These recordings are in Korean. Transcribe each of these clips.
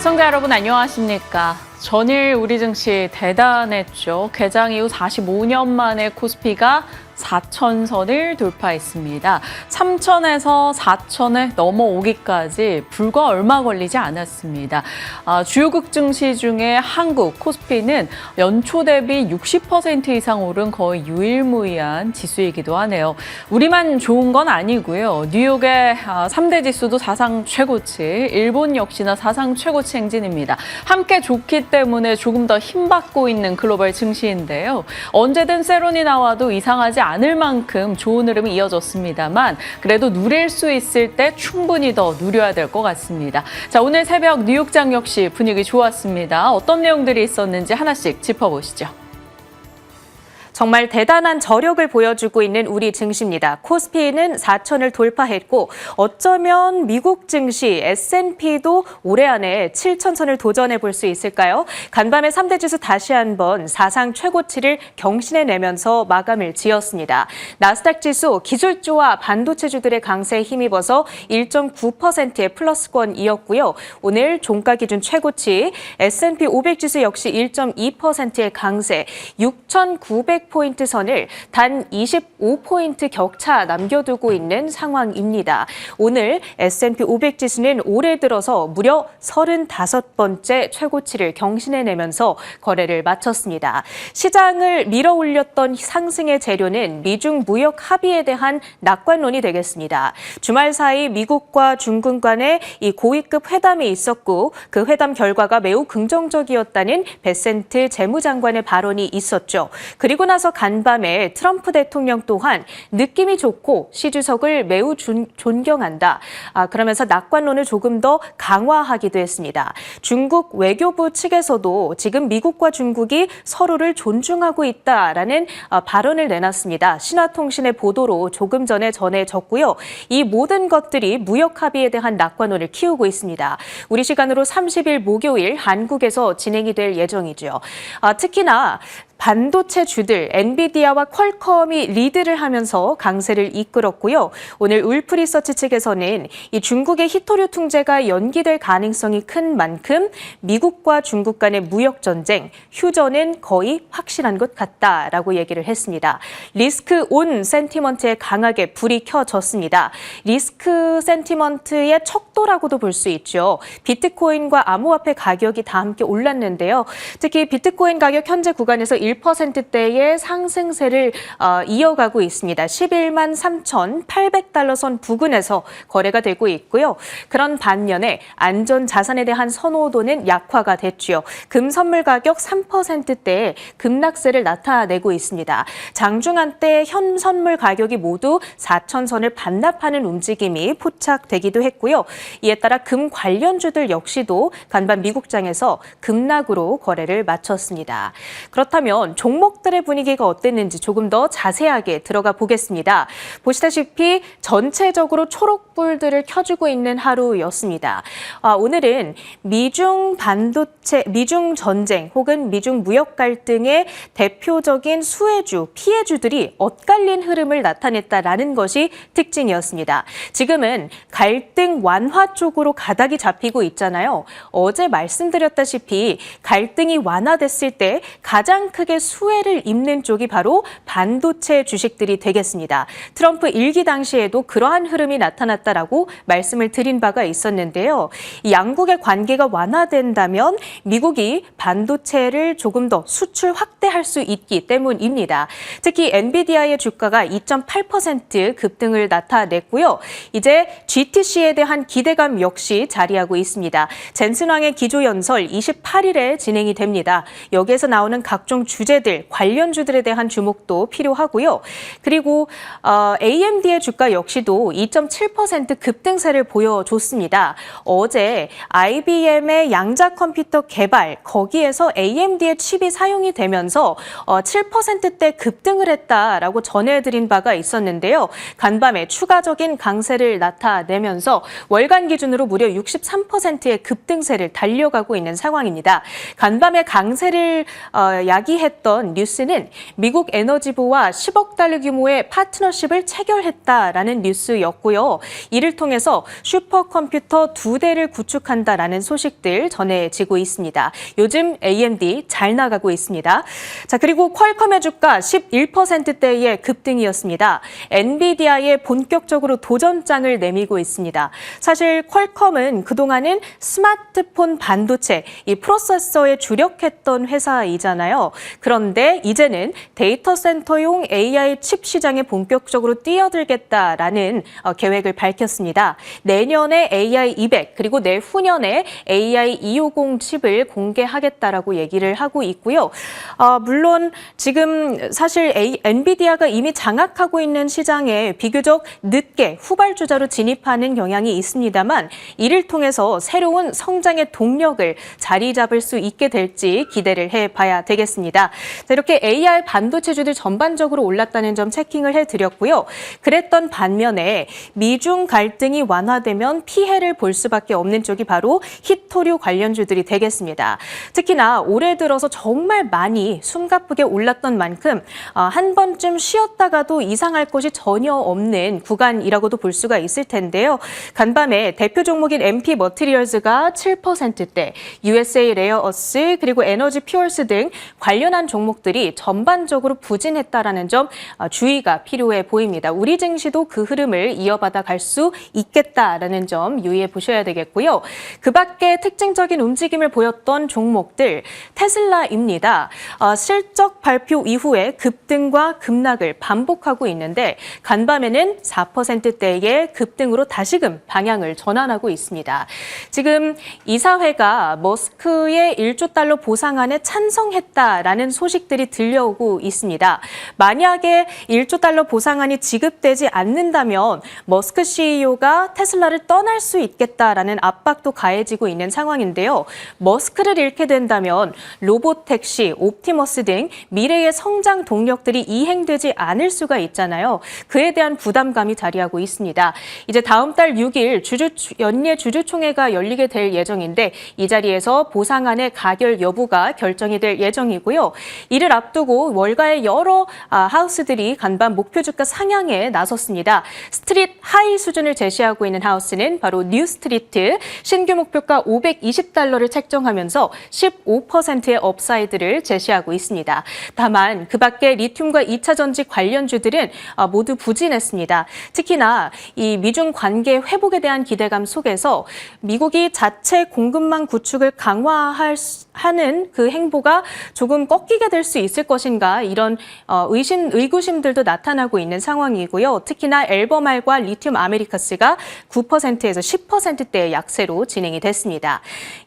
시청자 여러분 안녕하십니까. 전일 우리 증시 대단했죠. 개장 이후 45년 만에 코스피가 4,000선을 돌파했습니다. 3,000에서 4,000에 넘어오기까지 불과 얼마 걸리지 않았습니다. 주요국 증시 중에 한국 코스피는 연초 대비 60% 이상 오른 거의 유일무이한 지수이기도 하네요. 우리만 좋은 건 아니고요. 뉴욕의 3대 지수도 사상 최고치, 일본 역시나 사상 최고치 행진입니다. 함께 좋기 때문에 조금 더 힘받고 있는 글로벌 증시인데요. 언제든 세론이 나와도 이상하지 않을 만큼 좋은 흐름이 이어졌습니다만 그래도 누릴 수 있을 때 충분히 더 누려야 될 것 같습니다. 자, 오늘 새벽 뉴욕장 역시 분위기 좋았습니다. 어떤 내용들이 있었는지 하나씩 짚어보시죠. 정말 대단한 저력을 보여주고 있는 우리 증시입니다. 코스피는 4,000을 돌파했고 어쩌면 미국 증시 S&P도 올해 안에 7,000선을 도전해 볼 수 있을까요? 간밤에 3대 지수 다시 한번 사상 최고치를 경신해내면서 마감을 지었습니다. 나스닥 지수 기술주와 반도체주들의 강세에 힘입어서 1.9%의 플러스권이었고요. 오늘 종가 기준 최고치 S&P 500 지수 역시 1.2%의 강세 6,900 포인트 선을 단 25포인트 격차 남겨두고 있는 상황입니다. 오늘 S&P 500 지수는 올해 들어서 무려 35번째 최고치를 경신해내면서 거래를 마쳤습니다. 시장을 밀어올렸던 상승의 재료는 미중 무역 합의에 대한 낙관론이 되겠습니다. 주말 사이 미국과 중국 간의 이 고위급 회담이 있었고 그 회담 결과가 매우 긍정적이었다는 베센트 재무장관의 발언이 있었죠. 그리고 나서 간밤에 트럼프 대통령 또한 느낌이 좋고 시 주석을 매우 존경한다. 그러면서 낙관론을 조금 더 강화하기도 했습니다. 중국 외교부 측에서도 지금 미국과 중국이 서로를 존중하고 있다라는 발언을 내놨습니다. 신화통신의 보도로 조금 전에 전해졌고요. 이 모든 것들이 무역 합의에 대한 낙관론을 키우고 있습니다. 우리 시간으로 30일 목요일 한국에서 진행이 될 예정이죠. 특히나 반도체주들 엔비디아와 퀄컴이 리드를 하면서 강세를 이끌었고요. 오늘 울프리서치 측에서는 이 중국의 히토류 통제가 연기될 가능성이 큰 만큼 미국과 중국 간의 무역 전쟁, 휴전은 거의 확실한 것 같다라고 얘기를 했습니다. 리스크 온 센티먼트에 강하게 불이 켜졌습니다. 리스크 센티먼트의 척도라고도 볼 수 있죠. 비트코인과 암호화폐 가격이 다 함께 올랐는데요. 특히 비트코인 가격 현재 구간에서 1%대의 상승세를 이어가고 있습니다. 11만 3,800달러 선 부근에서 거래가 되고 있고요. 그런 반면에 안전자산에 대한 선호도는 약화가 됐죠. 금 선물 가격 3%대의 급락세를 나타내고 있습니다. 장중한 때 현 선물 가격이 모두 4,000선을 반납하는 움직임이 포착되기도 했고요. 이에 따라 금 관련주들 역시도 간밤 미국장에서 급락으로 거래를 마쳤습니다. 그렇다면 종목들의 분위기가 어땠는지 조금 더 자세하게 들어가 보겠습니다. 보시다시피 전체적으로 초록불들을 켜주고 있는 하루였습니다. 오늘은 미중 반도체, 미중 전쟁 혹은 미중 무역 갈등의 대표적인 수혜주, 피해주들이 엇갈린 흐름을 나타냈다라는 것이 특징이었습니다. 지금은 갈등 완화 쪽으로 가닥이 잡히고 있잖아요. 어제 말씀드렸다시피 갈등이 완화됐을 때 가장 크게 수혜를 입는 쪽이 바로 반도체 주식들이 되겠습니다. 트럼프 일기 당시에도 그러한 흐름이 나타났다라고 말씀을 드린 바가 있었는데요. 이 양국의 관계가 완화된다면 미국이 반도체를 조금 더 수출 확대할 수 있기 때문입니다. 특히 엔비디아의 주가가 2.8% 급등을 나타냈고요. 이제 GTC에 대한 기대감 역시 자리하고 있습니다. 젠슨왕의 기조연설 28일에 진행이 됩니다. 여기에서 나오는 각종 주제들, 관련주들에 대한 주목도 필요하고요. 그리고 AMD의 주가 역시도 2.7% 급등세를 보여줬습니다. 어제 IBM의 양자 컴퓨터 개발, 거기에서 AMD의 칩이 사용이 되면서 7%대 급등을 했다라고 전해드린 바가 있었는데요. 간밤에 추가적인 강세를 나타내면서 월간 기준으로 무려 63%의 급등세를 달려가고 있는 상황입니다. 간밤에 강세를 야기해 화제했던 뉴스는 미국 에너지부와 10억 달러 규모의 파트너십을 체결했다라는 뉴스였고요. 이를 통해서 슈퍼컴퓨터 2대를 구축한다라는 소식들 전해지고 있습니다. 요즘 AMD 잘 나가고 있습니다. 자, 그리고 퀄컴의 주가 11%대의 급등이었습니다. 엔비디아에 본격적으로 도전장을 내밀고 있습니다. 사실 퀄컴은 그동안은 스마트폰 반도체, 이 프로세서에 주력했던 회사이잖아요. 그런데 이제는 데이터 센터용 AI 칩 시장에 본격적으로 뛰어들겠다라는 계획을 밝혔습니다. 내년에 AI 200 그리고 내후년에 AI 250 칩을 공개하겠다라고 얘기를 하고 있고요. 물론 지금 사실 엔비디아가 이미 장악하고 있는 시장에 비교적 늦게 후발주자로 진입하는 경향이 있습니다만 이를 통해서 새로운 성장의 동력을 자리 잡을 수 있게 될지 기대를 해봐야 되겠습니다. 자, 이렇게 AI 반도체주들 전반적으로 올랐다는 점 체킹을 해드렸고요. 그랬던 반면에 미중 갈등이 완화되면 피해를 볼 수밖에 없는 쪽이 바로 히토류 관련주들이 되겠습니다. 특히나 올해 들어서 정말 많이 숨가쁘게 올랐던 만큼 한 번쯤 쉬었다가도 이상할 것이 전혀 없는 구간이라고도 볼 수가 있을 텐데요. 간밤에 대표 종목인 MP 머티리얼즈가 7%대, USA 레어어스 그리고 에너지 퓨얼스 등 관련한 종목들이 전반적으로 부진했다라는 점 주의가 필요해 보입니다. 우리 증시도 그 흐름을 이어받아 갈 수 있겠다라는 점 유의해 보셔야 되겠고요. 그 밖에 특징적인 움직임을 보였던 종목들 테슬라입니다. 실적 발표 이후에 급등과 급락을 반복하고 있는데 간밤에는 4%대의 급등으로 다시금 방향을 전환하고 있습니다. 지금 이사회가 머스크의 1조 달러 보상안에 찬성했다라는 소식들이 들려오고 있습니다. 만약에 1조 달러 보상안이 지급되지 않는다면 머스크 CEO가 테슬라를 떠날 수 있겠다라는 압박도 가해지고 있는 상황인데요. 머스크를 잃게 된다면 로보택시, 옵티머스 등 미래의 성장 동력들이 이행되지 않을 수가 있잖아요. 그에 대한 부담감이 자리하고 있습니다. 이제 다음 달 6일 연례 주주총회가 열리게 될 예정인데 이 자리에서 보상안의 가결 여부가 결정이 될 예정이고요. 이를 앞두고 월가의 여러 하우스들이 간밤 목표 주가 상향에 나섰습니다. 스트릿 하이 수준을 제시하고 있는 하우스는 바로 뉴스트리트, 신규 목표가 520달러를 책정하면서 15%의 업사이드를 제시하고 있습니다. 다만 그 밖에 리튬과 2차 전지 관련주들은 모두 부진했습니다. 특히나 이 미중 관계 회복에 대한 기대감 속에서 미국이 자체 공급망 구축을 강화하는 그 행보가 조금 꺾이게 될 수 있을 것인가 이런 의구심들도 나타나고 있는 상황이고요. 특히나 엘버말과 리튬 아메리카스가 9%에서 10%대의 약세로 진행이 됐습니다.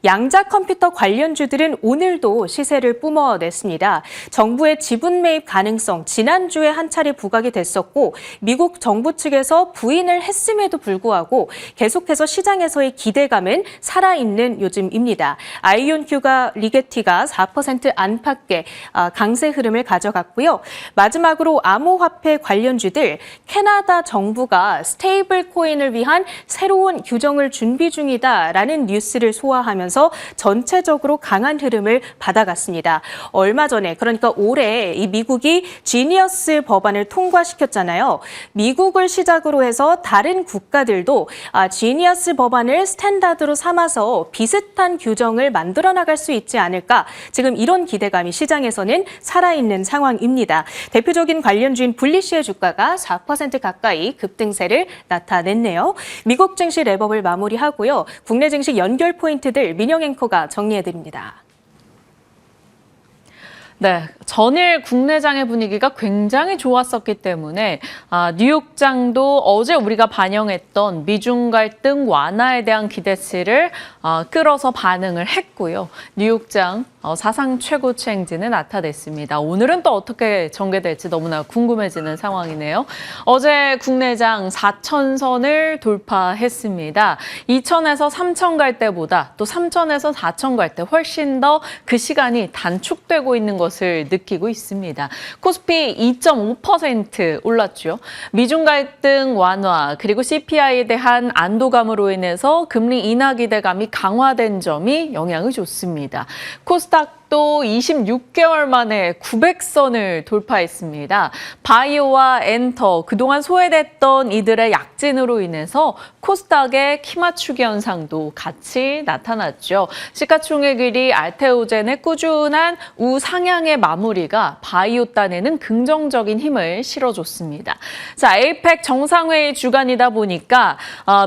양자 컴퓨터 관련주들은 오늘도 시세를 뿜어냈습니다. 정부의 지분 매입 가능성 지난주에 한 차례 부각이 됐었고 미국 정부 측에서 부인을 했음에도 불구하고 계속해서 시장에서의 기대감은 살아있는 요즘입니다. 아이온큐가 리게티가 4% 안팎의 강세 흐름을 가져갔고요. 마지막으로 암호화폐 관련주들 캐나다 정부가 스테이블 코인을 위한 새로운 규정을 준비 중이다라는 뉴스를 소화하면서 전체적으로 강한 흐름을 받아갔습니다. 얼마 전에 그러니까 올해 이 미국이 지니어스 법안을 통과시켰잖아요. 미국을 시작으로 해서 다른 국가들도 지니어스 법안을 스탠다드로 삼아서 비슷한 규정을 만들어 나갈 수 있지 않을까. 지금 이런 기대감이 시장에서는 살아있는 상황입니다. 대표적인 관련주인 블리시의 주가가 4% 가까이 급등세를 나타냈네요. 미국 증시 랩업을 마무리하고요. 국내 증시 연결 포인트들 민영 앵커가 정리해드립니다. 네, 전일 국내장의 분위기가 굉장히 좋았었기 때문에 뉴욕장도 어제 우리가 반영했던 미중 갈등 완화에 대한 기대치를 끌어서 반응을 했고요. 뉴욕장 사상 최고치 행진을 나타냈습니다. 오늘은 또 어떻게 전개될지 너무나 궁금해지는 상황이네요. 어제 국내장 4,000선을 돌파했습니다. 2,000에서 3,000 갈 때보다 또 3,000에서 4,000 갈 때 훨씬 더 그 시간이 단축되고 있는 것을 느끼고 있습니다. 코스피 2.5% 올랐죠. 미중 갈등 완화 그리고 CPI에 대한 안도감으로 인해서 금리 인하 기대감이 강화된 점이 영향을 줬습니다. 코스닥 코스닥도 26개월 만에 900선을 돌파했습니다. 바이오와 엔터, 그동안 소외됐던 이들의 약진으로 인해서 코스닥의 키 맞추기 현상도 같이 나타났죠. 시가총액 1위 알테오젠의 꾸준한 우상향의 마무리가 바이오 딴에는 긍정적인 힘을 실어줬습니다. 자, 에이펙 정상회의 주간이다 보니까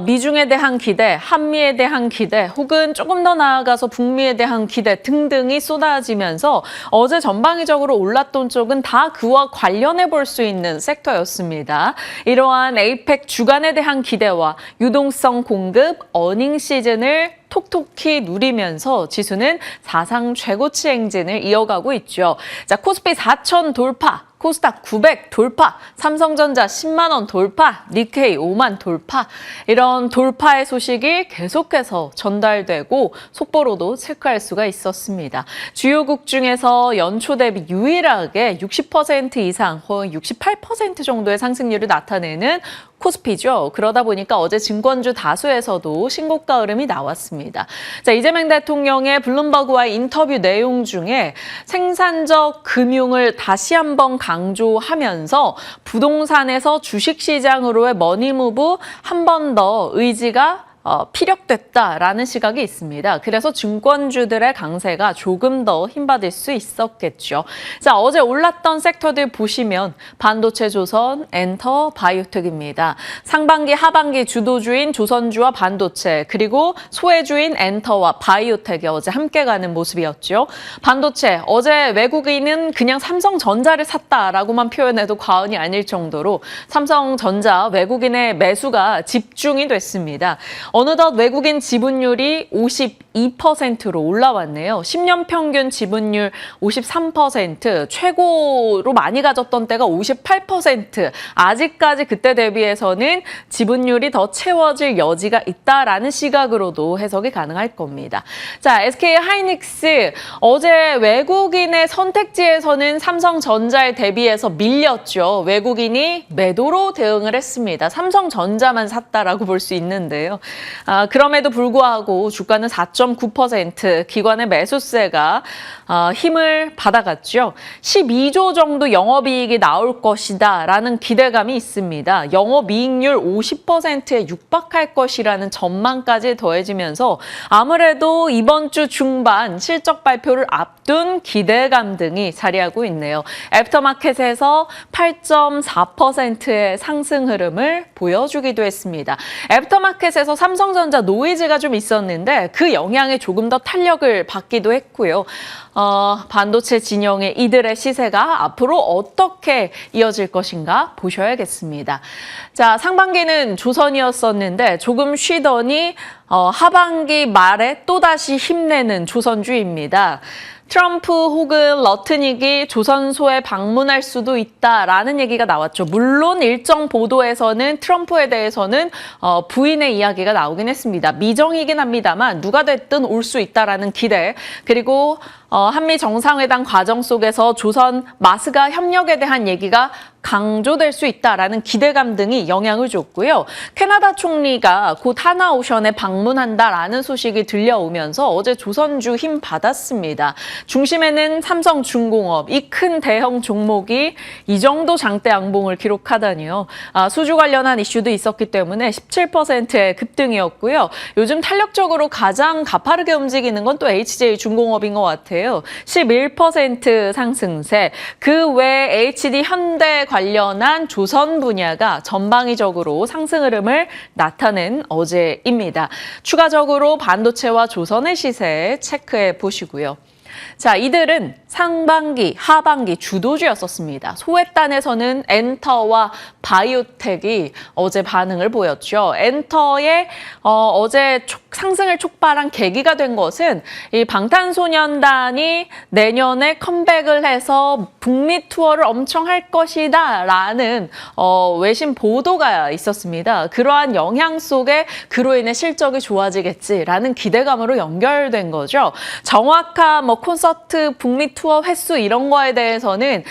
미중에 대한 기대, 한미에 대한 기대, 혹은 조금 더 나아가서 북미에 대한 기대 등등이 쏟아지면서 어제 전방위적으로 올랐던 쪽은 다 그와 관련해 볼 수 있는 섹터였습니다. 이러한 에이펙 주간에 대한 기대와 유동성 공급, 어닝 시즌을 톡톡히 누리면서 지수는 사상 최고치 행진을 이어가고 있죠. 자, 코스피 4,000 돌파, 코스닥 900 돌파, 삼성전자 10만 원 돌파, 니케이 5만 돌파, 이런 돌파의 소식이 계속해서 전달되고 속보로도 체크할 수가 있었습니다. 주요국 중에서 연초 대비 유일하게 60% 이상, 거의 68% 정도의 상승률을 나타내는 코스피죠. 그러다 보니까 어제 증권주 다수에서도 신고가 흐름이 나왔습니다. 자, 이재명 대통령의 블룸버그와의 인터뷰 내용 중에 생산적 금융을 다시 한번 강조하면서 부동산에서 주식시장으로의 머니무브 한 번 더 의지가 피력됐다라는 시각이 있습니다. 그래서 증권주들의 강세가 조금 더 힘받을 수 있었겠죠. 자, 어제 올랐던 섹터들 보시면 반도체 조선, 엔터, 바이오텍입니다. 상반기, 하반기 주도주인 조선주와 반도체, 그리고 소외주인 엔터와 바이오텍이 어제 함께 가는 모습이었죠. 반도체, 어제 외국인은 그냥 삼성전자를 샀다라고만 표현해도 과언이 아닐 정도로 삼성전자 외국인의 매수가 집중이 됐습니다. 어느덧 외국인 지분율이 52%로 올라왔네요. 10년 평균 지분율 53%, 최고로 많이 가졌던 때가 58%. 아직까지 그때 대비해서는 지분율이 더 채워질 여지가 있다라는 시각으로도 해석이 가능할 겁니다. 자, SK 하이닉스, 어제 외국인의 선택지에서는 삼성전자에 대비해서 밀렸죠. 외국인이 매도로 대응을 했습니다. 삼성전자만 샀다라고 볼 수 있는데요. 그럼에도 불구하고 주가는 4.9%, 기관의 매수세가 힘을 받아갔죠. 12조 정도 영업이익이 나올 것이다라는 기대감이 있습니다. 영업이익률 50%에 육박할 것이라는 전망까지 더해지면서 아무래도 이번 주 중반 실적 발표를 앞둔 기대감 등이 자리하고 있네요. 애프터마켓에서 8.4%의 상승 흐름을 보여주기도 했습니다. 애프터마켓에서 삼성전자 노이즈가 좀 있었는데 그 영향에 조금 더 탄력을 받기도 했고요. 반도체 진영의 이들의 시세가 앞으로 어떻게 이어질 것인가 보셔야겠습니다. 자, 상반기는 조선이었었는데 조금 쉬더니 하반기 말에 또다시 힘내는 조선주입니다. 트럼프 혹은 러트닉이 조선소에 방문할 수도 있다라는 얘기가 나왔죠. 물론 일정 보도에서는 트럼프에 대해서는 부인의 이야기가 나오긴 했습니다. 미정이긴 합니다만 누가 됐든 올 수 있다라는 기대, 그리고 한미 정상회담 과정 속에서 조선 마스가 협력에 대한 얘기가 강조될 수 있다라는 기대감 등이 영향을 줬고요. 캐나다 총리가 곧 하나오션에 방문한다라는 소식이 들려오면서 어제 조선주 힘 받았습니다. 중심에는 삼성중공업, 이 큰 대형 종목이 이 정도 장대 양봉을 기록하다니요. 수주 관련한 이슈도 있었기 때문에 17%의 급등이었고요. 요즘 탄력적으로 가장 가파르게 움직이는 건 또 HJ중공업인 것 같아요. 11% 상승세. 그 외에 HD 현대 관련한 조선 분야가 전방위적으로 상승 흐름을 나타낸 어제입니다. 추가적으로 반도체와 조선의 시세 체크해 보시고요. 자, 이들은 상반기, 하반기 주도주였었습니다. 소외단에서는 엔터와 바이오텍이 어제 반응을 보였죠. 엔터의 어제 상승을 촉발한 계기가 된 것은 이 방탄소년단이 내년에 컴백을 해서 북미 투어를 엄청 할 것이다 라는 외신 보도가 있었습니다. 그러한 영향 속에 그로 인해 실적이 좋아지겠지라는 기대감으로 연결된 거죠. 정확한 콘서트, 북미 투어 횟수 이런 거에 대해서는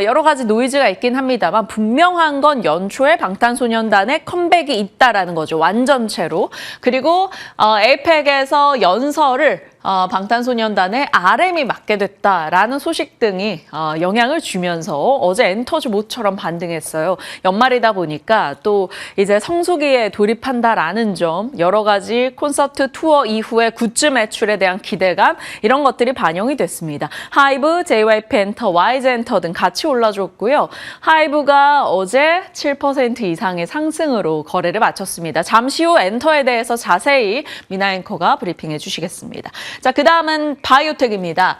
여러 가지 노이즈가 있긴 합니다만 분명한 건 연초에 방탄소년단의 컴백이 있다라는 거죠. 완전체로. 그리고 에이펙에서 연설을 방탄소년단의 RM이 맡게 됐다라는 소식 등이 영향을 주면서 어제 엔터즈 모처럼 반등했어요. 연말이다 보니까 또 이제 성수기에 돌입한다라는 점, 여러 가지 콘서트 투어 이후에 굿즈 매출에 대한 기대감 이런 것들이 반영이 됐습니다. 하이브, JYP 엔터, YG 엔터 등 같이 올라줬고요. 하이브가 어제 7% 이상의 상승으로 거래를 마쳤습니다. 잠시 후 엔터에 대해서 자세히 미나 앵커가 브리핑해 주시겠습니다. 자, 그다음은 바이오텍입니다.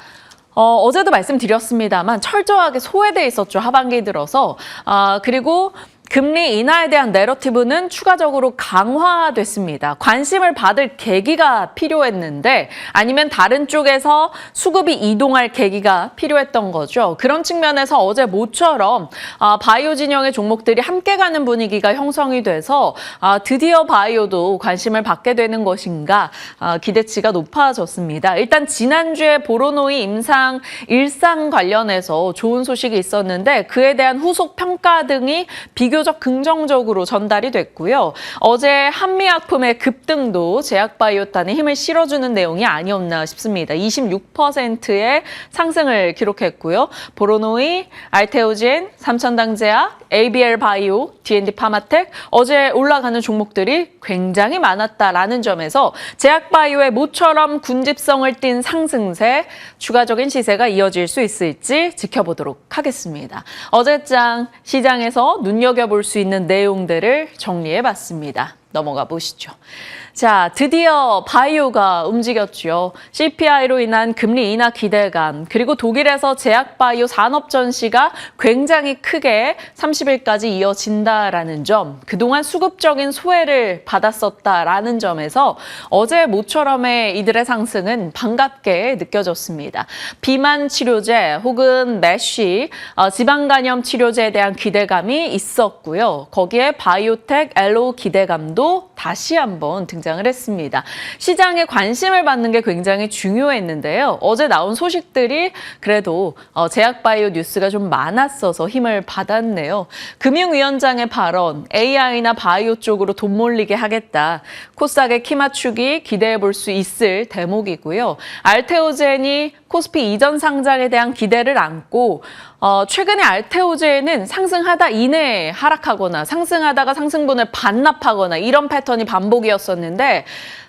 어제도 말씀드렸습니다만 철저하게 소외돼 있었죠. 하반기 들어서. 그리고 금리 인하에 대한 내러티브는 추가적으로 강화됐습니다. 관심을 받을 계기가 필요했는데 아니면 다른 쪽에서 수급이 이동할 계기가 필요했던 거죠. 그런 측면에서 어제 모처럼 바이오 진영의 종목들이 함께 가는 분위기가 형성이 돼서 드디어 바이오도 관심을 받게 되는 것인가 기대치가 높아졌습니다. 일단 지난주에 보로노이 임상 일상 관련해서 좋은 소식이 있었는데 그에 대한 후속 평가 등이 비교적 긍정적으로 전달이 됐고요. 어제 한미약품의 급등도 제약바이오단에 힘을 실어주는 내용이 아니었나 싶습니다. 26%의 상승을 기록했고요. 보로노이, 알테오젠, 삼천당제약, ABL바이오, D&D 파마텍 어제 올라가는 종목들이 굉장히 많았다라는 점에서 제약바이오의 모처럼 군집성을 띈 상승세, 추가적인 시세가 이어질 수 있을지 지켜보도록 하겠습니다. 어제장 시장에서 눈여겨볼 수 있는 내용들을 정리해봤습니다. 넘어가 보시죠. 자, 드디어 바이오가 움직였죠. CPI로 인한 금리 인하 기대감, 그리고 독일에서 제약바이오 산업 전시가 굉장히 크게 30일까지 이어진다라는 점, 그동안 수급적인 소외를 받았었다라는 점에서 어제 모처럼의 이들의 상승은 반갑게 느껴졌습니다. 비만 치료제 혹은 메쉬, 지방간염 치료제에 대한 기대감이 있었고요. 거기에 바이오텍, 엘로 기대감도 다시 한번 등장을 했습니다. 시장에 관심을 받는 게 굉장히 중요했는데요. 어제 나온 소식들이 그래도 제약바이오 뉴스가 좀 많았어서 힘을 받았네요. 금융위원장의 발언, AI나 바이오 쪽으로 돈 몰리게 하겠다. 코스닥의 키 맞추기 기대해 볼 수 있을 대목이고요. 알테오젠이 코스피 이전 상장에 대한 기대를 안고 최근에 알테오젠은 상승하다 이내에 하락하거나 상승하다가 상승분을 반납하거나 이런 패턴이 반복이었었는데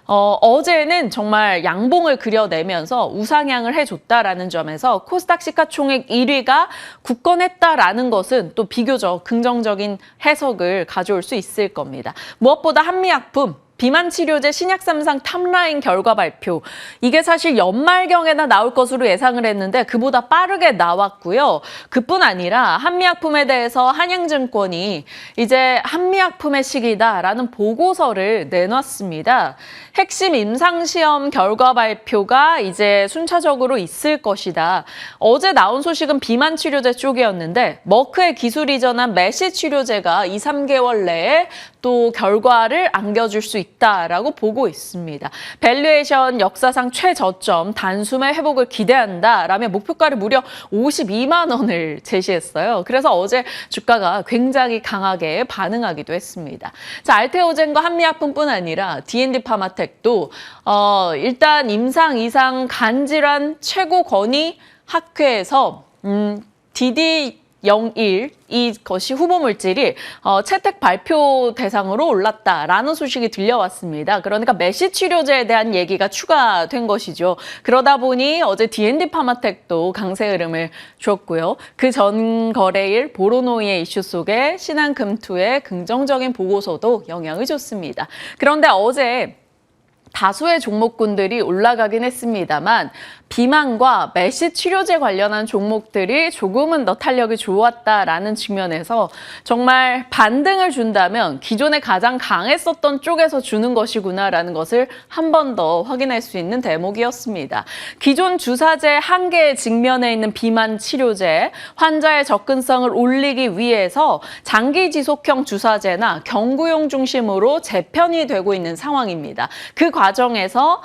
어제는 정말 양봉을 그려내면서 우상향을 해줬다라는 점에서 코스닥 시가총액 1위가 굳건했다라는 것은 또 비교적 긍정적인 해석을 가져올 수 있을 겁니다. 무엇보다 한미약품, 비만 치료제 신약 3상 탑라인 결과 발표. 이게 사실 연말경에나 나올 것으로 예상을 했는데 그보다 빠르게 나왔고요. 그뿐 아니라 한미약품에 대해서 한양증권이 이제 한미약품의 시기다라는 보고서를 내놨습니다. 핵심 임상시험 결과 발표가 이제 순차적으로 있을 것이다. 어제 나온 소식은 비만 치료제 쪽이었는데 머크의 기술 이전한 메시 치료제가 2, 3개월 내에 또 결과를 안겨줄 수 있다라고 보고 있습니다. 밸류에이션 역사상 최저점 단숨에 회복을 기대한다라며 목표가를 무려 52만 원을 제시했어요. 그래서 어제 주가가 굉장히 강하게 반응하기도 했습니다. 자, 알테오젠과 한미약품뿐 아니라 D&D 파마텍도 일단 임상 이상 간질환 최고 권위 학회에서 DD01 이것이 후보 물질이 채택 발표 대상으로 올랐다라는 소식이 들려왔습니다. 그러니까 메시 치료제에 대한 얘기가 추가된 것이죠. 그러다 보니 어제 D&D 파마텍도 강세 흐름을 줬고요. 그 전 거래일 보로노이의 이슈 속에 신한금투의 긍정적인 보고서도 영향을 줬습니다. 그런데 어제 다수의 종목군들이 올라가긴 했습니다만 비만과 메시 치료제 관련한 종목들이 조금은 더 탄력이 좋았다라는 측면에서 정말 반등을 준다면 기존에 가장 강했었던 쪽에서 주는 것이구나라는 것을 한 번 더 확인할 수 있는 대목이었습니다. 기존 주사제 한계에 직면해 있는 비만 치료제, 환자의 접근성을 올리기 위해서 장기 지속형 주사제나 경구용 중심으로 재편이 되고 있는 상황입니다. 그 과정에서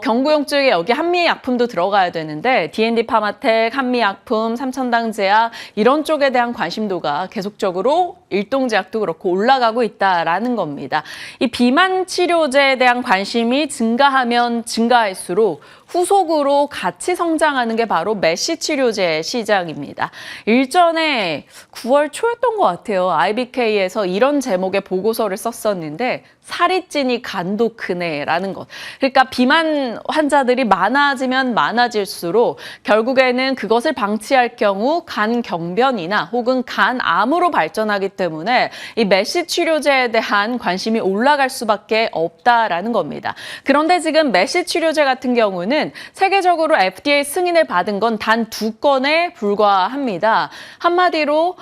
경구용 쪽에 여기 한미약품도 들어가야 되는데 D&D 파마텍, 한미약품, 삼천당제약 이런 쪽에 대한 관심도가 계속적으로 일동제약도 그렇고 올라가고 있다라는 겁니다. 이 비만 치료제에 대한 관심이 증가하면 증가할수록 후속으로 같이 성장하는 게 바로 메쉬 치료제 시장입니다. 일전에 9월 초였던 것 같아요. IBK에서 이런 제목의 보고서를 썼었는데 살이 찌니 간도 크네라는 것. 그러니까 비만 환자들이 많아지면 많아질수록 결국에는 그것을 방치할 경우 간 경변이나 혹은 간암으로 발전하기 때문에 이 메쉬 치료제에 대한 관심이 올라갈 수밖에 없다라는 겁니다. 그런데 지금 메쉬 치료제 같은 경우는 세계적으로 FDA 승인을 받은 건 단 2건에 불과합니다. 한마디로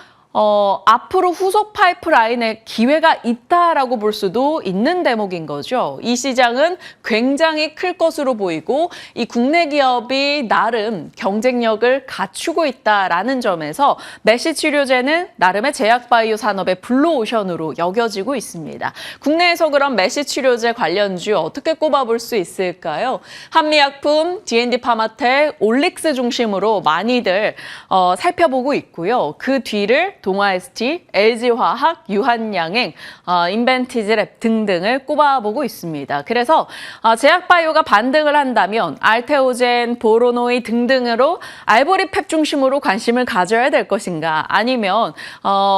앞으로 후속 파이프라인에 기회가 있다라고 볼 수도 있는 대목인 거죠. 이 시장은 굉장히 클 것으로 보이고 이 국내 기업이 나름 경쟁력을 갖추고 있다라는 점에서 메쉬 치료제는 나름의 제약바이오 산업의 블루오션으로 여겨지고 있습니다. 국내에서 그럼 메쉬 치료제 관련주 어떻게 꼽아볼 수 있을까요? 한미약품, D&D 파마텍, 올릭스 중심으로 많이들 살펴보고 있고요. 그 뒤를 동아ST, LG화학, 유한양행, 인벤티지랩 등등을 꼽아보고 있습니다. 그래서 제약바이오가 반등을 한다면 알테오젠, 보로노이 등등으로 알보리펩 중심으로 관심을 가져야 될 것인가 아니면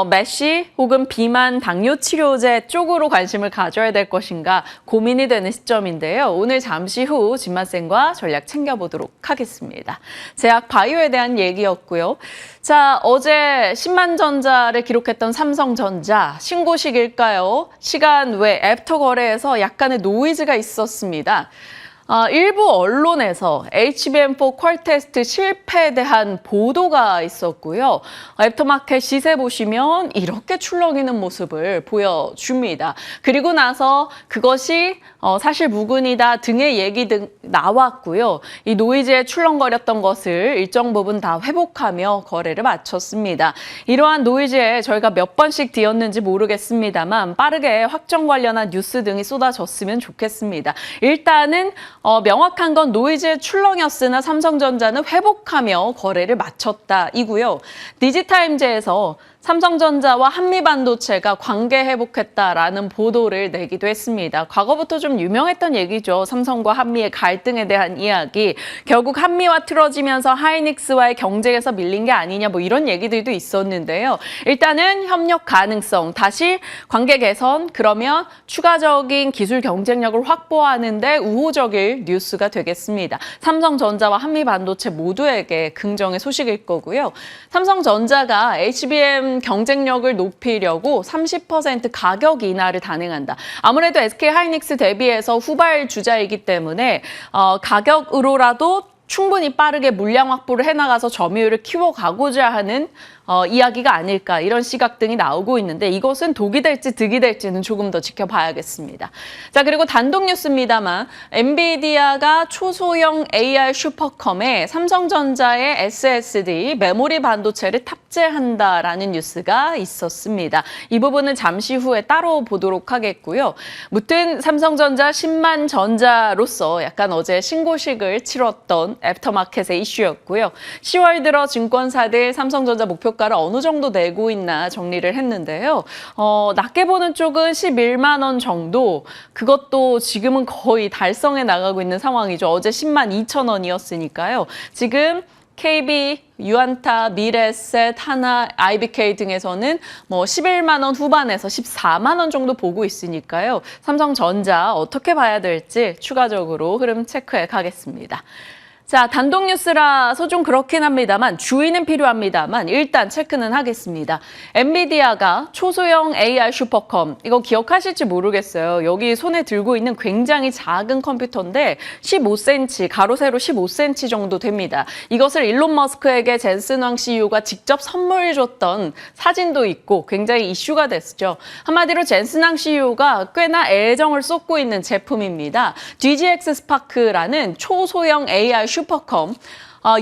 메쉬 혹은 비만 당뇨 치료제 쪽으로 관심을 가져야 될 것인가 고민이 되는 시점인데요. 오늘 잠시 후 진만쌤과 전략 챙겨보도록 하겠습니다. 제약바이오에 대한 얘기였고요. 자, 어제 10만 전자를 기록했던 삼성전자 신고식일까요? 시간 외 애프터 거래에서 약간의 노이즈가 있었습니다. 일부 언론에서 HBM4 퀄 테스트 실패에 대한 보도가 있었고요. 애프터마켓 시세 보시면 이렇게 출렁이는 모습을 보여줍니다. 그리고 나서 그것이 사실 무근이다 등의 얘기 등 나왔고요. 이 노이즈에 출렁거렸던 것을 일정 부분 다 회복하며 거래를 마쳤습니다. 이러한 노이즈에 저희가 몇 번씩 뒤었는지 모르겠습니다만 빠르게 확정 관련한 뉴스 등이 쏟아졌으면 좋겠습니다. 일단은 명확한 건 노이즈의 출렁이었으나 삼성전자는 회복하며 거래를 마쳤다이고요. 디지타임즈에서 삼성전자와 한미반도체가 관계 회복했다라는 보도를 내기도 했습니다. 과거부터 좀 유명했던 얘기죠. 삼성과 한미의 갈등에 대한 이야기. 결국 한미와 틀어지면서 하이닉스와의 경쟁에서 밀린 게 아니냐 뭐 이런 얘기들도 있었는데요. 일단은 협력 가능성, 다시 관계 개선, 그러면 추가적인 기술 경쟁력을 확보하는 데 우호적일 뉴스가 되겠습니다. 삼성전자와 한미반도체 모두에게 긍정의 소식일 거고요. 삼성전자가 HBM 경쟁력을 높이려고 30% 가격 인하를 단행한다. 아무래도 SK하이닉스 대비해서 후발주자이기 때문에 가격으로라도 충분히 빠르게 물량 확보를 해나가서 점유율을 키워가고자 하는 이야기가 아닐까 이런 시각 등이 나오고 있는데 이것은 독이 될지 득이 될지는 조금 더 지켜봐야겠습니다. 자, 그리고 단독 뉴스입니다만 엔비디아가 초소형 AI 슈퍼컴에 삼성전자의 SSD 메모리 반도체를 탑재한다라는 뉴스가 있었습니다. 이 부분은 잠시 후에 따로 보도록 하겠고요. 무튼 삼성전자 10만 전자로서 약간 어제 신고식을 치렀던 애프터마켓의 이슈였고요. 10월 들어 증권사들 삼성전자 목표가를 어느 정도 내고 있나 정리를 했는데요. 낮게 보는 쪽은 11만 원 정도, 그것도 지금은 거의 달성해 나가고 있는 상황이죠. 어제 10만 2천 원이었으니까요. 지금 KB, 유안타, 미래에셋, 하나, IBK 등에서는 뭐 11만 원 후반에서 14만 원 정도 보고 있으니까요. 삼성전자 어떻게 봐야 될지 추가적으로 흐름 체크해 가겠습니다. 자, 단독 뉴스라서 좀 그렇긴 합니다만 주의는 필요합니다만 일단 체크는 하겠습니다. 엔비디아가 초소형 AI 슈퍼컴, 이거 기억하실지 모르겠어요. 여기 손에 들고 있는 굉장히 작은 컴퓨터인데 15cm, 가로 세로 15cm 정도 됩니다. 이것을 일론 머스크에게 젠슨 왕 CEO가 직접 선물 줬던 사진도 있고 굉장히 이슈가 됐죠. 한마디로 젠슨 왕 CEO가 꽤나 애정을 쏟고 있는 제품입니다. DGX 스파크라는 초소형 AI 슈퍼컴,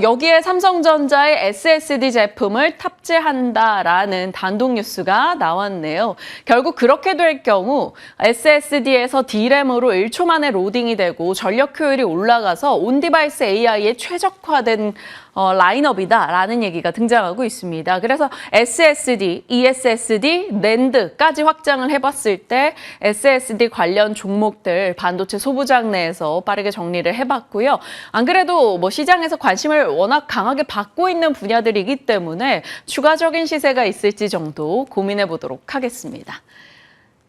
여기에 삼성전자의 SSD 제품을 탑재한다라는 단독 뉴스가 나왔네요. 결국 그렇게 될 경우 SSD에서 D램으로 1초 만에 로딩이 되고 전력 효율이 올라가서 온디바이스 AI에 최적화된 라인업이다라는 얘기가 등장하고 있습니다. 그래서 SSD, ESSD, NAND까지 확장을 해봤을 때 SSD 관련 종목들 반도체 소부장 내에서 빠르게 정리를 해봤고요. 안 그래도 뭐 시장에서 관심을 워낙 강하게 받고 있는 분야들이기 때문에 추가적인 시세가 있을지 정도 고민해 보도록 하겠습니다.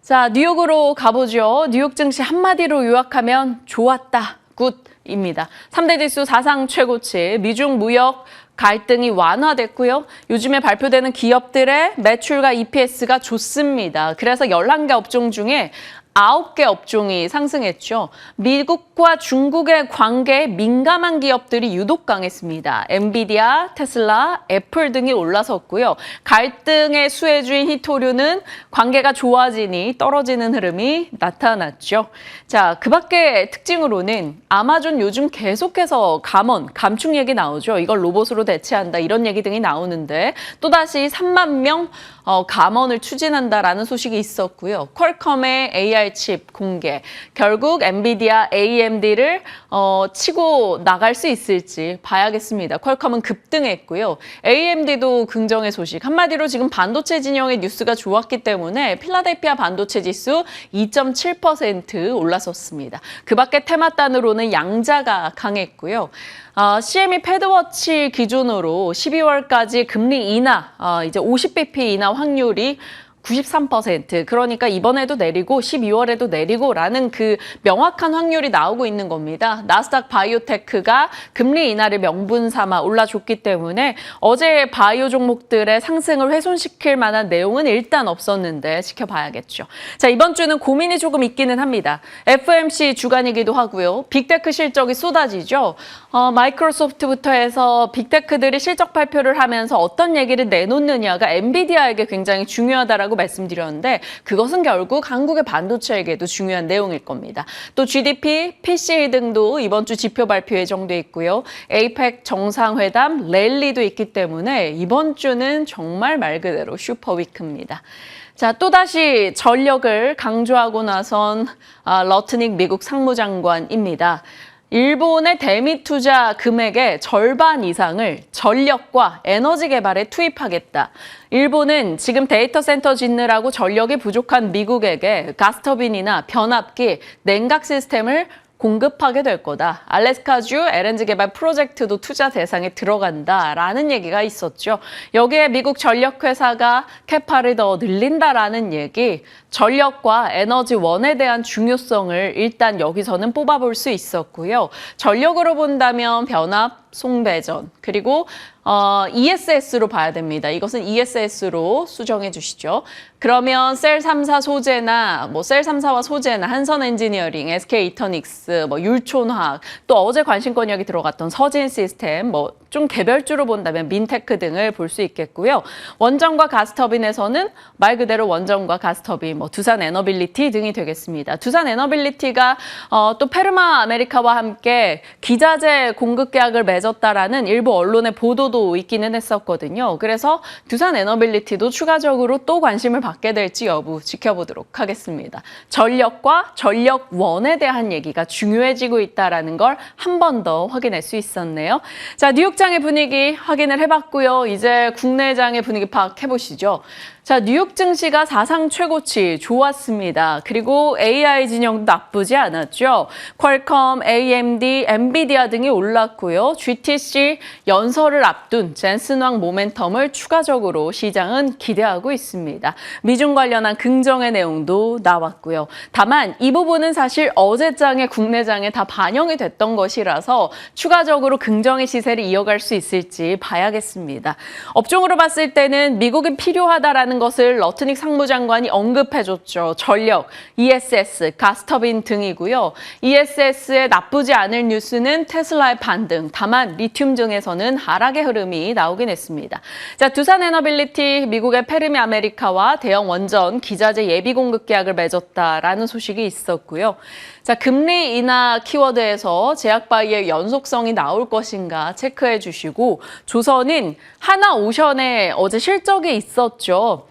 자, 뉴욕으로 가보죠. 뉴욕 증시 한마디로 요약하면 좋았다, 굿입니다. 3대 지수 사상 최고치, 미중 무역 갈등이 완화됐고요. 요즘에 발표되는 기업들의 매출과 EPS가 좋습니다. 그래서 11개 업종 중에 9개 업종이 상승했죠. 미국과 중국의 관계에 민감한 기업들이 유독 강했습니다. 엔비디아, 테슬라, 애플 등이 올라섰고요. 갈등의 수혜주인 히토류는 관계가 좋아지니 떨어지는 흐름이 나타났죠. 자, 그 밖에 특징으로는 아마존 요즘 계속해서 감축 얘기 나오죠. 이걸 로봇으로 대체한다 이런 얘기 등이 나오는데 또다시 3만 명 감원을 추진한다라는 소식이 있었고요. 퀄컴의 AR 칩 공개. 결국 엔비디아, AMD를 치고 나갈 수 있을지 봐야겠습니다. 퀄컴은 급등했고요. AMD도 긍정의 소식. 한마디로 지금 반도체 진영의 뉴스가 좋았기 때문에 필라델피아 반도체 지수 2.7% 올라섰습니다. 그 밖에 테마단으로는 양자가 강했고요. CME 패드워치 기준으로 12월까지 금리 인하, 이제 50bp 인하 확률이 93%. 그러니까 이번에도 내리고 12월에도 내리고라는 그 명확한 확률이 나오고 있는 겁니다. 나스닥 바이오테크가 금리 인하를 명분 삼아 올라줬기 때문에 어제 바이오 종목들의 상승을 훼손시킬 만한 내용은 일단 없었는데 지켜봐야겠죠. 자, 이번 주는 고민이 조금 있기는 합니다. FOMC 주간이기도 하고요. 빅테크 실적이 쏟아지죠. 마이크로소프트부터 해서 빅테크들이 실적 발표를 하면서 어떤 얘기를 내놓느냐가 엔비디아에게 굉장히 중요하다라고 말씀드렸는데 그것은 결국 한국의 반도체에게도 중요한 내용일 겁니다. 또 GDP, PCE 등도 이번 주 지표 발표 예정돼 있고요. APEC 정상회담, 랠리도 있기 때문에 이번 주는 정말 말 그대로 슈퍼위크입니다. 자, 또다시 전력을 강조하고 나선 러트닉 미국 상무장관입니다. 일본의 대미 투자 금액의 절반 이상을 전력과 에너지 개발에 투입하겠다. 일본은 지금 데이터 센터 짓느라고 전력이 부족한 미국에게 가스터빈이나 변압기, 냉각 시스템을 공급하게 될 거다. 알래스카주 LNG 개발 프로젝트도 투자 대상에 들어간다라는 얘기가 있었죠. 여기에 미국 전력회사가 캐파를 더 늘린다라는 얘기, 전력과 에너지원에 대한 중요성을 일단 여기서는 뽑아볼 수 있었고요. 전력으로 본다면 변압, 송배전, 그리고 ESS로 봐야 됩니다. 이것은 ESS로 수정해 주시죠. 그러면 셀 3사 소재나 셀 3사와 소재나 한선 엔지니어링, SK 이터닉스, 율촌화학, 또 어제 관심권 여기 들어갔던 서진 시스템, 좀 개별주로 본다면 민테크 등을 볼 수 있겠고요. 원전과 가스터빈에서는 말 그대로 원전과 가스터빈, 두산 에너빌리티 등이 되겠습니다. 두산 에너빌리티가 또 페르마 아메리카와 함께 기자재 공급 계약을 맺었다라는 일부 언론의 보도도 있기는 했었거든요. 그래서 두산 에너빌리티도 추가적으로 또 관심을 받게 될지 여부 지켜보도록 하겠습니다. 전력과 전력원에 대한 얘기가 중요해지고 있다는 걸 한 번 더 확인할 수 있었네요. 자, 뉴욕장의 분위기 확인을 해봤고요. 이제 국내장의 분위기 파악해보시죠. 자, 뉴욕 증시가 사상 최고치 좋았습니다. 그리고 AI 진영도 나쁘지 않았죠. 퀄컴, AMD, 엔비디아 등이 올랐고요. GTC 연설을 앞둔 젠슨왕 모멘텀을 추가적으로 시장은 기대하고 있습니다. 미중 관련한 긍정의 내용도 나왔고요. 다만 이 부분은 사실 어제장의 국내장에 다 반영이 됐던 것이라서 추가적으로 긍정의 시세를 이어갈 수 있을지 봐야겠습니다. 업종으로 봤을 때는 미국이 필요하다라는 것을 러트닉 상무장관이 언급해줬죠. 전력, ESS, 가스터빈 등이고요. ESS에 나쁘지 않을 뉴스는 테슬라의 반등, 다만 리튬 등에서는 하락의 흐름이 나오긴 했습니다. 자, 두산 에너빌리티, 미국의 페르미 아메리카와 대형 원전 기자재 예비 공급 계약을 맺었다라는 소식이 있었고요. 자, 금리 인하 키워드에서 제약바이오의 연속성이 나올 것인가 체크해 주시고, 조선은 하나오션에 어제 실적이 있었죠.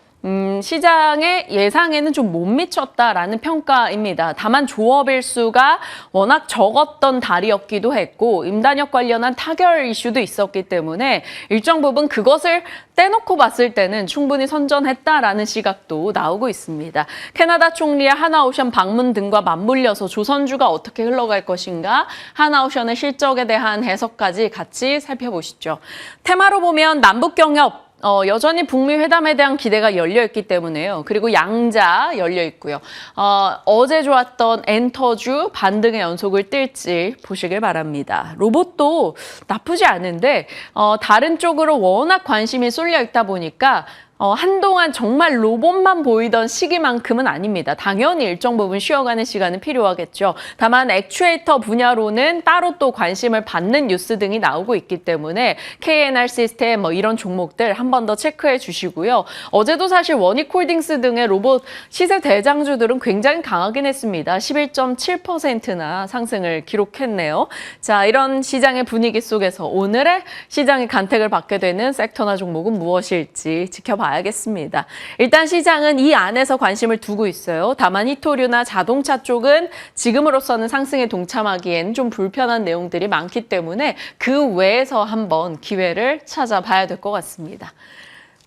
시장의 예상에는 좀 못 미쳤다라는 평가입니다. 다만 조업일수가 워낙 적었던 달이었기도 했고 임단협 관련한 타결 이슈도 있었기 때문에 일정 부분 그것을 떼놓고 봤을 때는 충분히 선전했다라는 시각도 나오고 있습니다. 캐나다 총리의 하나오션 방문 등과 맞물려서 조선주가 어떻게 흘러갈 것인가, 하나오션의 실적에 대한 해석까지 같이 살펴보시죠. 테마로 보면 남북경협, 여전히 북미 회담에 대한 기대가 열려있기 때문에요. 그리고 양자 열려있고요. 어제 좋았던 엔터주 반등의 연속을 띨지 보시길 바랍니다. 로봇도 나쁘지 않은데 다른 쪽으로 워낙 관심이 쏠려 있다 보니까 한동안 정말 로봇만 보이던 시기만큼은 아닙니다. 당연히 일정 부분 쉬어가는 시간은 필요하겠죠. 다만 액추에이터 분야로는 따로 또 관심을 받는 뉴스 등이 나오고 있기 때문에 KNR 시스템 이런 종목들 한 번 더 체크해 주시고요. 어제도 사실 원익홀딩스 등의 로봇 시세 대장주들은 굉장히 강하긴 했습니다. 11.7%나 상승을 기록했네요. 자, 이런 시장의 분위기 속에서 오늘의 시장의 간택을 받게 되는 섹터나 종목은 무엇일지 지켜봐야겠습니다. 일단 시장은 이 안에서 관심을 두고 있어요. 다만 히토류나 자동차 쪽은 지금으로서는 상승에 동참하기엔 좀 불편한 내용들이 많기 때문에 그 외에서 한번 기회를 찾아봐야 될 것 같습니다.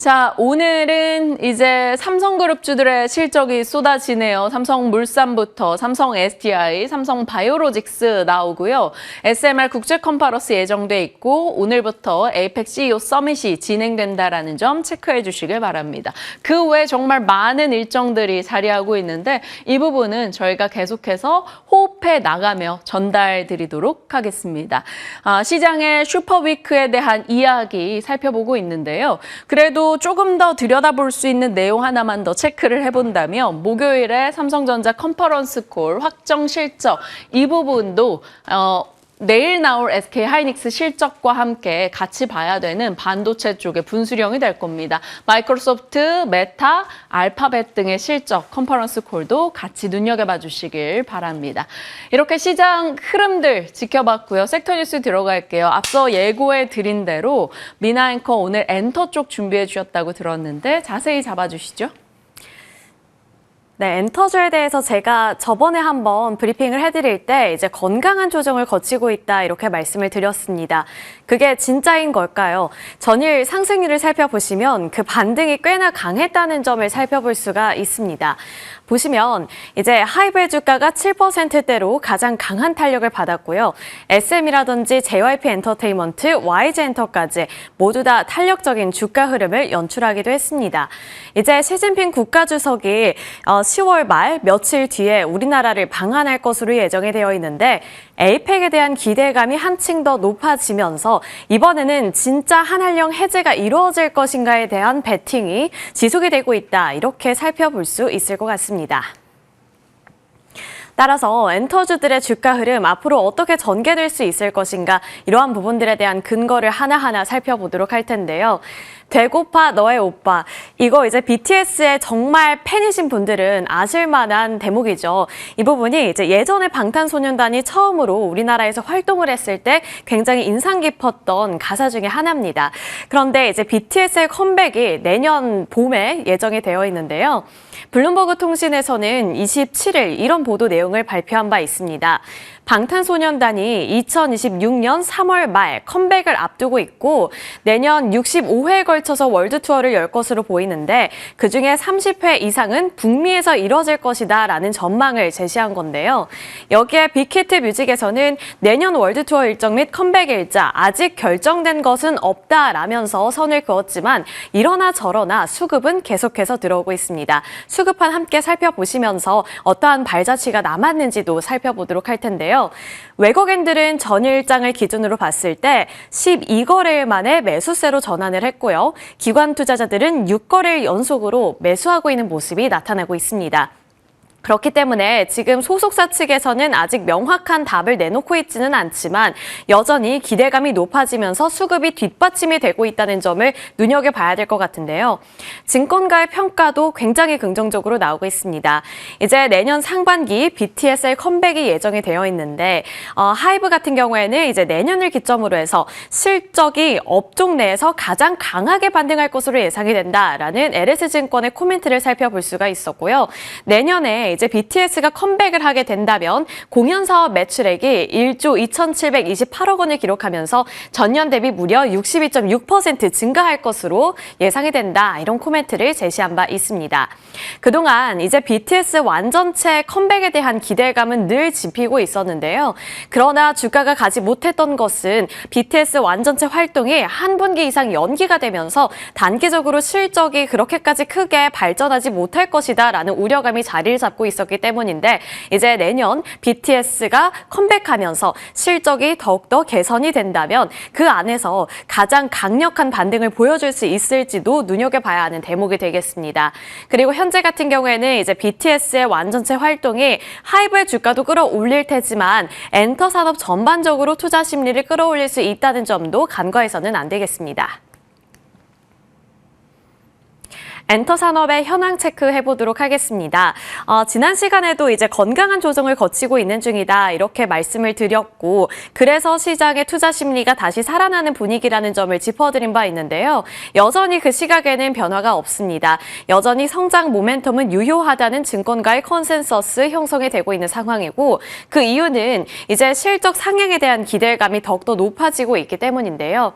자, 오늘은 이제 삼성그룹주들의 실적이 쏟아지네요. 삼성물산부터 삼성 SDI, 삼성 바이오로직스 나오고요. SMR 국제 컨퍼런스 예정돼 있고 오늘부터 에이펙 CEO 서밋이 진행된다라는 점 체크해 주시길 바랍니다. 그 외에 정말 많은 일정들이 자리하고 있는데 이 부분은 저희가 계속해서 호흡해 나가며 전달 드리도록 하겠습니다. 시장의 슈퍼위크에 대한 이야기 살펴보고 있는데요. 그래도 조금 더 들여다볼 수 있는 내용 하나만 더 체크를 해본다면 목요일에 삼성전자 컨퍼런스 콜 확정 실적 이 부분도 내일 나올 SK하이닉스 실적과 함께 같이 봐야 되는 반도체 쪽의 분수령이 될 겁니다. 마이크로소프트, 메타, 알파벳 등의 실적 컨퍼런스 콜도 같이 눈여겨봐 주시길 바랍니다. 이렇게 시장 흐름들 지켜봤고요. 섹터 뉴스 들어갈게요. 앞서 예고해 드린 대로 미나 앵커 오늘 엔터 쪽 준비해 주셨다고 들었는데 자세히 잡아주시죠. 네, 엔터주에 대해서 제가 저번에 한번 브리핑을 해드릴 때 이제 건강한 조정을 거치고 있다 이렇게 말씀을 드렸습니다. 그게 진짜인 걸까요? 전일 상승률을 살펴보시면 그 반등이 꽤나 강했다는 점을 살펴볼 수가 있습니다. 보시면 이제 하이브의 주가가 7%대로 가장 강한 탄력을 받았고요. SM이라든지 JYP 엔터테인먼트, YG엔터까지 모두 다 탄력적인 주가 흐름을 연출하기도 했습니다. 이제 시진핑 국가주석이 10월 말 며칠 뒤에 우리나라를 방한할 것으로 예정이 되어 있는데 에이펙에 대한 기대감이 한층 더 높아지면서 이번에는 진짜 한한령 해제가 이루어질 것인가에 대한 베팅이 지속이 되고 있다. 이렇게 살펴볼 수 있을 것 같습니다. 따라서 엔터주들의 주가 흐름 앞으로 어떻게 전개될 수 있을 것인가 이러한 부분들에 대한 근거를 하나하나 살펴보도록 할 텐데요. 되고파 너의 오빠. 이거 이제 BTS의 정말 팬이신 분들은 아실 만한 대목이죠. 이 부분이 이제 예전에 방탄소년단이 처음으로 우리나라에서 활동을 했을 때 굉장히 인상 깊었던 가사 중에 하나입니다. 그런데 이제 BTS의 컴백이 내년 봄에 예정이 되어 있는데요. 블룸버그 통신에서는 27일 이런 보도 내용을 발표한 바 있습니다. 방탄소년단이 2026년 3월 말 컴백을 앞두고 있고 내년 65회에 걸쳐서 월드 투어를 열 것으로 보이는데 그중에 30회 이상은 북미에서 이뤄질 것이다 라는 전망을 제시한 건데요. 여기에 빅히트 뮤직에서는 내년 월드 투어 일정 및 컴백 일자 아직 결정된 것은 없다라면서 선을 그었지만 이러나 저러나 수급은 계속해서 들어오고 있습니다. 수급판 함께 살펴보시면서 어떠한 발자취가 남았는지도 살펴보도록 할 텐데요. 외국인들은 전일장을 기준으로 봤을 때 12거래일 만에 매수세로 전환을 했고요. 기관 투자자들은 6거래일 연속으로 매수하고 있는 모습이 나타나고 있습니다. 그렇기 때문에 지금 소속사 측에서는 아직 명확한 답을 내놓고 있지는 않지만 여전히 기대감이 높아지면서 수급이 뒷받침이 되고 있다는 점을 눈여겨봐야 될 것 같은데요. 증권가의 평가도 굉장히 긍정적으로 나오고 있습니다. 이제 내년 상반기 BTS의 컴백이 예정이 되어 있는데 하이브 같은 경우에는 이제 내년을 기점으로 해서 실적이 업종 내에서 가장 강하게 반등할 것으로 예상이 된다라는 LS증권의 코멘트를 살펴볼 수가 있었고요. 내년에 이제 BTS가 컴백을 하게 된다면 공연 사업 매출액이 1조 2,728억 원을 기록하면서 전년 대비 무려 62.6% 증가할 것으로 예상이 된다. 이런 코멘트를 제시한 바 있습니다. 그동안 이제 BTS 완전체 컴백에 대한 기대감은 늘 짚히고 있었는데요. 그러나 주가가 가지 못했던 것은 BTS 완전체 활동이 한 분기 이상 연기가 되면서 단기적으로 실적이 그렇게까지 크게 발전하지 못할 것이다 라는 우려감이 자리를 잡고 있었기 때문인데 이제 내년 BTS가 컴백하면서 실적이 더욱더 개선이 된다면 그 안에서 가장 강력한 반등을 보여줄 수 있을지도 눈여겨봐야 하는 대목이 되겠습니다. 그리고 현재 같은 경우에는 이제 BTS의 완전체 활동이 하이브의 주가도 끌어올릴 테지만 엔터 산업 전반적으로 투자 심리를 끌어올릴 수 있다는 점도 간과해서는 안 되겠습니다. 엔터 산업의 현황 체크해 보도록 하겠습니다. 지난 시간에도 이제 건강한 조정을 거치고 있는 중이다 이렇게 말씀을 드렸고 그래서 시장의 투자 심리가 다시 살아나는 분위기라는 점을 짚어드린 바 있는데요. 여전히 그 시각에는 변화가 없습니다. 여전히 성장 모멘텀은 유효하다는 증권가의 컨센서스 형성이 되고 있는 상황이고 그 이유는 이제 실적 상향에 대한 기대감이 더욱더 높아지고 있기 때문인데요.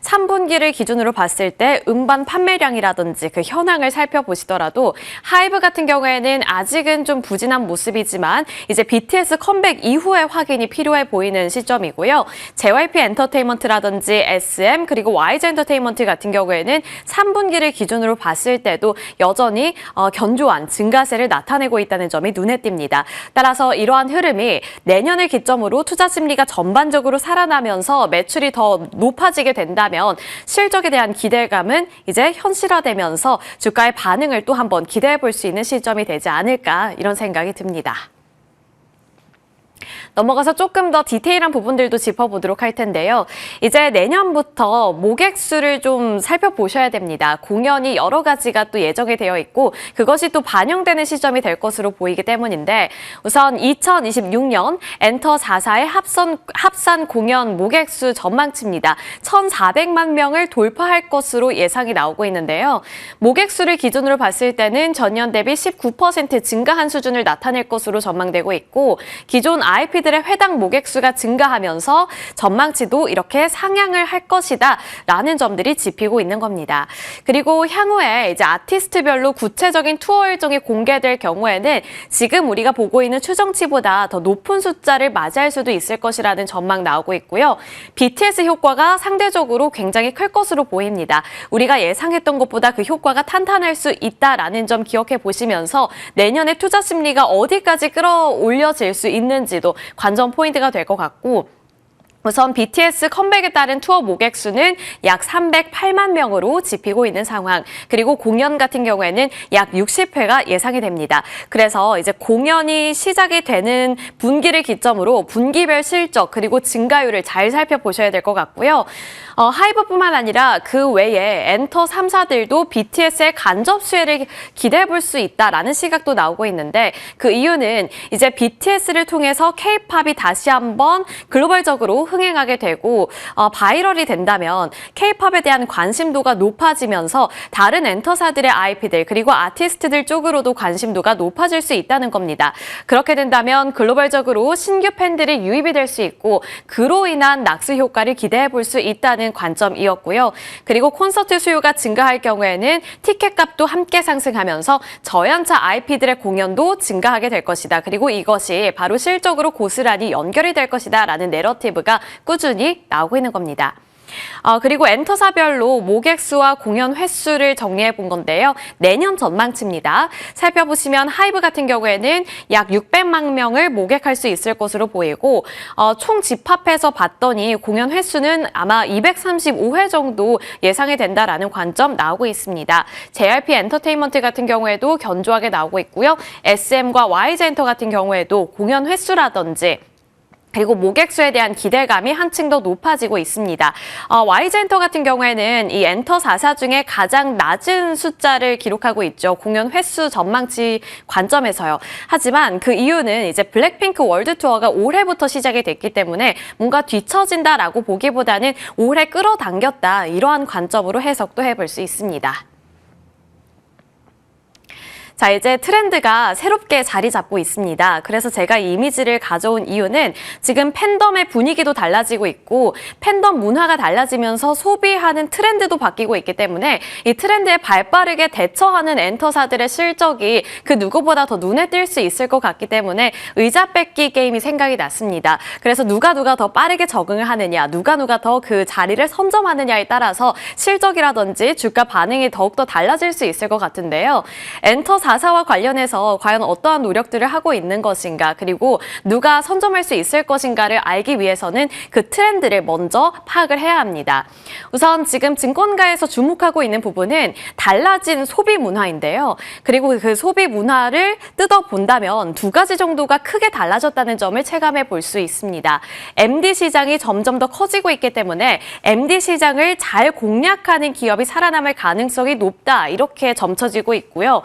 3분기를 기준으로 봤을 때 음반 판매량이라든지 그 현황을 살펴보시더라도 하이브 같은 경우에는 아직은 좀 부진한 모습이지만 이제 BTS 컴백 이후에 확인이 필요해 보이는 시점이고요. JYP 엔터테인먼트라든지 SM 그리고 YG 엔터테인먼트 같은 경우에는 3분기를 기준으로 봤을 때도 여전히 견조한 증가세를 나타내고 있다는 점이 눈에 띕니다. 따라서 이러한 흐름이 내년을 기점으로 투자 심리가 전반적으로 살아나면서 매출이 더 높아지게 된다면 실적에 대한 기대감은 이제 현실화되면서 주가의 반응을 또 한번 기대해 볼 수 있는 시점이 되지 않을까 이런 생각이 듭니다. 넘어가서 조금 더 디테일한 부분들도 짚어보도록 할 텐데요. 이제 내년부터 모객 수를 좀 살펴보셔야 됩니다. 공연이 여러 가지가 또 예정이 되어 있고 그것이 또 반영되는 시점이 될 것으로 보이기 때문인데 우선 2026년 엔터 4사의 합산 공연 모객 수 전망치입니다. 1,400만 명을 돌파할 것으로 예상이 나오고 있는데요. 모객 수를 기준으로 봤을 때는 전년 대비 19% 증가한 수준을 나타낼 것으로 전망되고 있고 기존 IP들의 회당 모객 수가 증가하면서 전망치도 이렇게 상향을 할 것이다 라는 점들이 짚히고 있는 겁니다. 그리고 향후에 이제 아티스트별로 구체적인 투어 일정이 공개될 경우에는 지금 우리가 보고 있는 추정치보다 더 높은 숫자를 맞이할 수도 있을 것이라는 전망 나오고 있고요. BTS 효과가 상대적으로 굉장히 클 것으로 보입니다. 우리가 예상했던 것보다 그 효과가 탄탄할 수 있다라는 점 기억해 보시면서 내년에 투자 심리가 어디까지 끌어올려질 수 있는지도 관전 포인트가 될 것 같고 우선 BTS 컴백에 따른 투어 모객 수는 약 308만 명으로 짚히고 있는 상황. 그리고 공연 같은 경우에는 약 60회가 예상이 됩니다. 그래서 이제 공연이 시작이 되는 분기를 기점으로 분기별 실적 그리고 증가율을 잘 살펴보셔야 될 것 같고요. 하이브뿐만 아니라 그 외에 엔터 3사들도 BTS의 간접 수혜를 기대해 볼 수 있다라는 시각도 나오고 있는데 그 이유는 이제 BTS를 통해서 K-팝이 다시 한번 글로벌적으로 흥행하게 되고 바이럴이 된다면 K-팝에 대한 관심도가 높아지면서 다른 엔터사들의 IP들 그리고 아티스트들 쪽으로도 관심도가 높아질 수 있다는 겁니다. 그렇게 된다면 글로벌적으로 신규 팬들이 유입이 될 수 있고 그로 인한 낙수 효과를 기대해 볼 수 있다는 관점이었고요. 그리고 콘서트 수요가 증가할 경우에는 티켓 값도 함께 상승하면서 저연차 IP들의 공연도 증가하게 될 것이다. 그리고 이것이 바로 실적으로 고스란히 연결이 될 것이다 라는 내러티브가 꾸준히 나오고 있는 겁니다. 그리고 엔터사별로 모객 수와 공연 횟수를 정리해 본 건데요. 내년 전망치입니다. 살펴보시면 하이브 같은 경우에는 약 600만 명을 모객할 수 있을 것으로 보이고 총 집합해서 봤더니 공연 횟수는 아마 235회 정도 예상이 된다라는 관점 나오고 있습니다. JRP 엔터테인먼트 같은 경우에도 견조하게 나오고 있고요. SM과 YG엔터 같은 경우에도 공연 횟수라든지 그리고 모객수에 대한 기대감이 한층 더 높아지고 있습니다. YG엔터 같은 경우에는 이 엔터 4사 중에 가장 낮은 숫자를 기록하고 있죠. 공연 횟수 전망치 관점에서요. 하지만 그 이유는 이제 블랙핑크 월드 투어가 올해부터 시작이 됐기 때문에 뭔가 뒤처진다라고 보기보다는 올해 끌어당겼다. 이러한 관점으로 해석도 해볼 수 있습니다. 자, 이제 트렌드가 새롭게 자리 잡고 있습니다. 그래서 제가 이 이미지를 가져온 이유는 지금 팬덤의 분위기도 달라지고 있고 팬덤 문화가 달라지면서 소비하는 트렌드도 바뀌고 있기 때문에 이 트렌드에 발빠르게 대처하는 엔터사들의 실적이 그 누구보다 더 눈에 띌 수 있을 것 같기 때문에 의자 뺏기 게임이 생각이 났습니다. 그래서 누가 더 빠르게 적응을 하느냐, 누가 더 그 자리를 선점하느냐에 따라서 실적이라든지 주가 반응이 더욱더 달라질 수 있을 것 같은데요. 엔터 4사와 관련해서 과연 어떠한 노력들을 하고 있는 것인가, 그리고 누가 선점할 수 있을 것인가를 알기 위해서는 그 트렌드를 먼저 파악을 해야 합니다. 우선 지금 증권가에서 주목하고 있는 부분은 달라진 소비 문화인데요. 그리고 그 소비 문화를 뜯어본다면 두 가지 정도가 크게 달라졌다는 점을 체감해 볼 수 있습니다. MD 시장이 점점 더 커지고 있기 때문에 MD 시장을 잘 공략하는 기업이 살아남을 가능성이 높다, 이렇게 점쳐지고 있고요.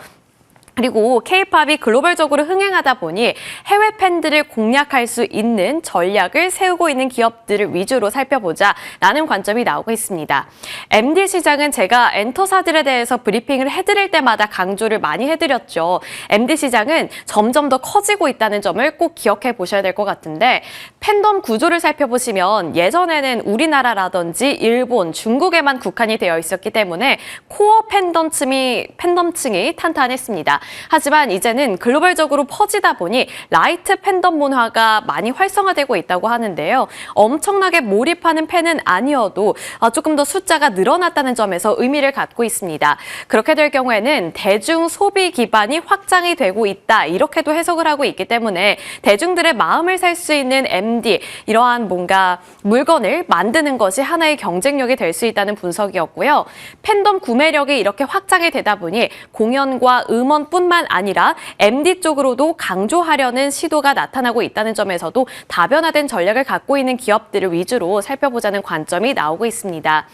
그리고 K-팝이 글로벌적으로 흥행하다 보니 해외 팬들을 공략할 수 있는 전략을 세우고 있는 기업들을 위주로 살펴보자라는 관점이 나오고 있습니다. MD 시장은 제가 엔터사들에 대해서 브리핑을 해드릴 때마다 강조를 많이 해드렸죠. MD 시장은 점점 더 커지고 있다는 점을 꼭 기억해 보셔야 될 것 같은데, 팬덤 구조를 살펴보시면 예전에는 우리나라라든지 일본, 중국에만 국한이 되어 있었기 때문에 코어 팬덤층이 탄탄했습니다. 하지만 이제는 글로벌적으로 퍼지다 보니 라이트 팬덤 문화가 많이 활성화되고 있다고 하는데요. 엄청나게 몰입하는 팬은 아니어도 조금 더 숫자가 늘어났다는 점에서 의미를 갖고 있습니다. 그렇게 될 경우에는 대중 소비 기반이 확장이 되고 있다, 이렇게도 해석을 하고 있기 때문에 대중들의 마음을 살 수 있는 MD, 이러한 뭔가 물건을 만드는 것이 하나의 경쟁력이 될 수 있다는 분석이었고요. 팬덤 구매력이 이렇게 확장이 되다 보니 공연과 음원 뿐만 아니라 MD 쪽으로도 강조하려는 시도가 나타나고 있다는 점에서도 다변화된 전략을 갖고 있는 기업들을 위주로 살펴보자는 관점이 나오고 있습니다.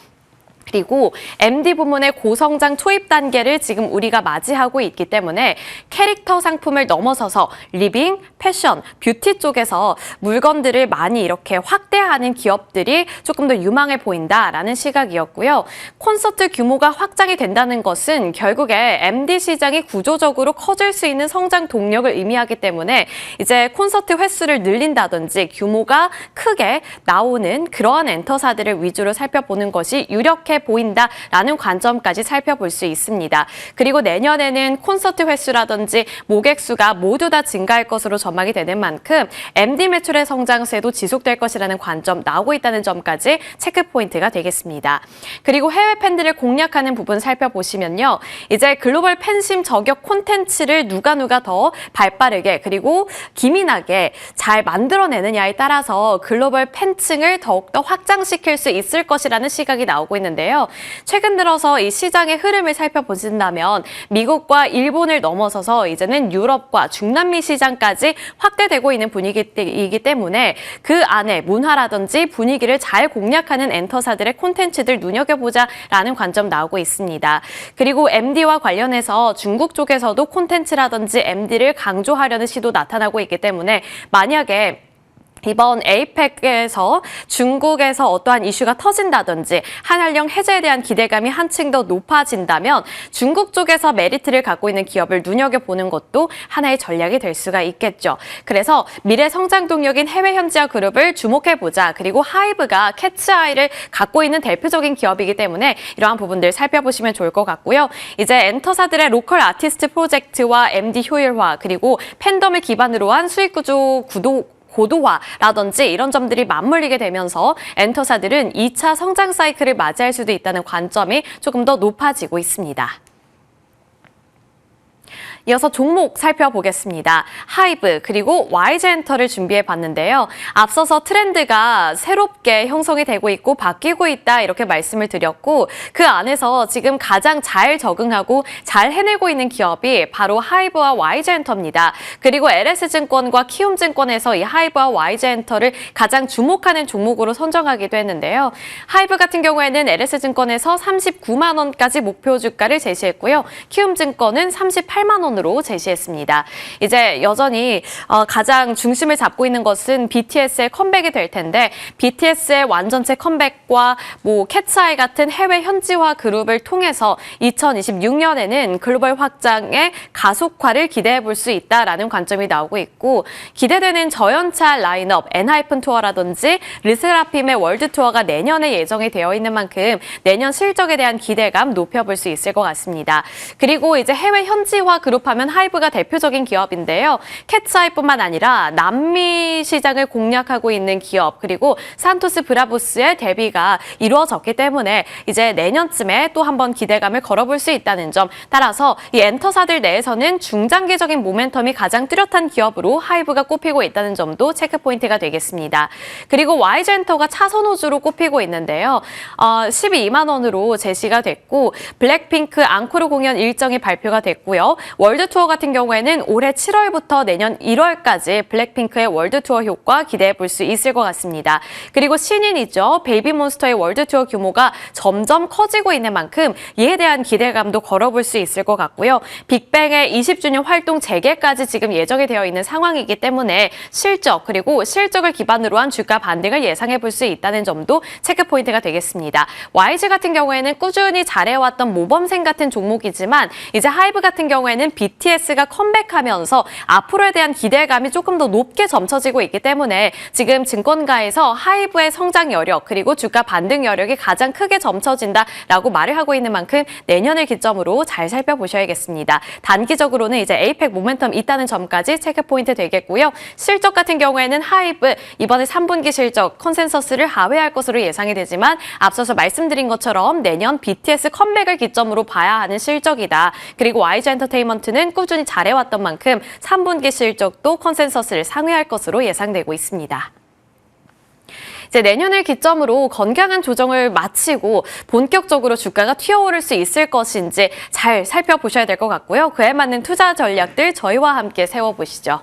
그리고 MD 부문의 고성장 초입 단계를 지금 우리가 맞이하고 있기 때문에 캐릭터 상품을 넘어서서 리빙, 패션, 뷰티 쪽에서 물건들을 많이 이렇게 확대하는 기업들이 조금 더 유망해 보인다라는 시각이었고요. 콘서트 규모가 확장이 된다는 것은 결국에 MD 시장이 구조적으로 커질 수 있는 성장 동력을 의미하기 때문에 이제 콘서트 횟수를 늘린다든지 규모가 크게 나오는 그러한 엔터사들을 위주로 살펴보는 것이 유력해 보인다라는 관점까지 살펴볼 수 있습니다. 그리고 내년에는 콘서트 횟수라든지 모객 수가 모두 다 증가할 것으로 전망이 되는 만큼 MD 매출의 성장세도 지속될 것이라는 관점 나오고 있다는 점까지 체크 포인트가 되겠습니다. 그리고 해외 팬들을 공략하는 부분 살펴보시면요. 이제 글로벌 팬심 저격 콘텐츠를 누가 더 발빠르게 그리고 기민하게 잘 만들어내느냐에 따라서 글로벌 팬층을 더욱더 확장시킬 수 있을 것이라는 시각이 나오고 있는데요. 최근 들어서 이 시장의 흐름을 살펴보신다면 미국과 일본을 넘어서서 이제는 유럽과 중남미 시장까지 확대되고 있는 분위기이기 때문에 그 안에 문화라든지 분위기를 잘 공략하는 엔터사들의 콘텐츠들 눈여겨보자라는 관점 나오고 있습니다. 그리고 MD와 관련해서 중국 쪽에서도 콘텐츠라든지 MD를 강조하려는 시도 나타나고 있기 때문에 만약에 이번 에이펙에서 중국에서 어떠한 이슈가 터진다든지 한한령 해제에 대한 기대감이 한층 더 높아진다면 중국 쪽에서 메리트를 갖고 있는 기업을 눈여겨보는 것도 하나의 전략이 될 수가 있겠죠. 그래서 미래 성장 동력인 해외 현지화 그룹을 주목해보자. 그리고 하이브가 캐츠아이를 갖고 있는 대표적인 기업이기 때문에 이러한 부분들 살펴보시면 좋을 것 같고요. 이제 엔터사들의 로컬 아티스트 프로젝트와 MD 효율화 그리고 팬덤을 기반으로 한 수익 구조 고도화라든지 이런 점들이 맞물리게 되면서 엔터사들은 2차 성장 사이클을 맞이할 수도 있다는 관점이 조금 더 높아지고 있습니다. 이어서 종목 살펴보겠습니다. 하이브 그리고 YG엔터를 준비해 봤는데요. 앞서서 트렌드가 새롭게 형성이 되고 있고 바뀌고 있다 이렇게 말씀을 드렸고 그 안에서 지금 가장 잘 적응하고 잘 해내고 있는 기업이 바로 하이브와 YG엔터입니다. 그리고 LS증권과 키움증권에서 이 하이브와 YG엔터를 가장 주목하는 종목으로 선정하기도 했는데요. 하이브 같은 경우에는 LS증권에서 39만 원까지 목표 주가를 제시했고요. 키움증권은 38만 원 으로 제시했습니다. 이제 여전히 가장 중심을 잡고 있는 것은 BTS의 컴백이 될 텐데 BTS의 완전체 컴백과 캣츠아이 같은 해외 현지화 그룹을 통해서 2026년에는 글로벌 확장의 가속화를 기대해 볼 수 있다라는 관점이 나오고 있고 기대되는 저연차 라인업 엔하이픈 투어라든지 르세라핌의 월드 투어가 내년에 예정이 되어 있는 만큼 내년 실적에 대한 기대감 높여볼 수 있을 것 같습니다. 그리고 이제 해외 현지화 그룹 하면 하이브가 대표적인 기업인데요. 캣츠아이뿐만 아니라 남미 시장을 공략하고 있는 기업 그리고 산토스 브라보스의 데뷔가 이루어졌기 때문에 이제 내년쯤에 또 한 번 기대감을 걸어볼 수 있다는 점 따라서 이 엔터사들 내에서는 중장기적인 모멘텀이 가장 뚜렷한 기업으로 하이브가 꼽히고 있다는 점도 체크포인트가 되겠습니다. 그리고 YG엔터가 차선 호주로 꼽히고 있는데요. 12만 원으로 제시가 됐고 블랙핑크 앙코르 공연 일정이 발표가 됐고요. 월드 투어 같은 경우에는 올해 7월부터 내년 1월까지 블랙핑크의 월드 투어 효과 기대해 볼 수 있을 것 같습니다. 그리고 신인이죠. 베이비몬스터의 월드 투어 규모가 점점 커지고 있는 만큼 이에 대한 기대감도 걸어볼 수 있을 것 같고요. 빅뱅의 20주년 활동 재개까지 지금 예정이 되어 있는 상황이기 때문에 실적 그리고 실적을 기반으로 한 주가 반등을 예상해 볼 수 있다는 점도 체크포인트가 되겠습니다. YG 같은 경우에는 꾸준히 잘해왔던 모범생 같은 종목이지만 이제 하이브 같은 경우에는 BTS가 컴백하면서 앞으로에 대한 기대감이 조금 더 높게 점쳐지고 있기 때문에 지금 증권가에서 하이브의 성장 여력 그리고 주가 반등 여력이 가장 크게 점쳐진다라고 말을 하고 있는 만큼 내년을 기점으로 잘 살펴보셔야겠습니다. 단기적으로는 이제 에이펙 모멘텀 있다는 점까지 체크포인트 되겠고요. 실적 같은 경우에는 하이브 이번에 3분기 실적 컨센서스를 하회할 것으로 예상이 되지만 앞서서 말씀드린 것처럼 내년 BTS 컴백을 기점으로 봐야 하는 실적이다. 그리고 YG엔터테인먼트는 꾸준히 잘해왔던 만큼 3분기 실적도 컨센서스를 상회할 것으로 예상되고 있습니다. 이제 내년을 기점으로 건강한 조정을 마치고 본격적으로 주가가 튀어오를 수 있을 것인지 잘 살펴보셔야 될 것 같고요. 그에 맞는 투자 전략들 저희와 함께 세워보시죠.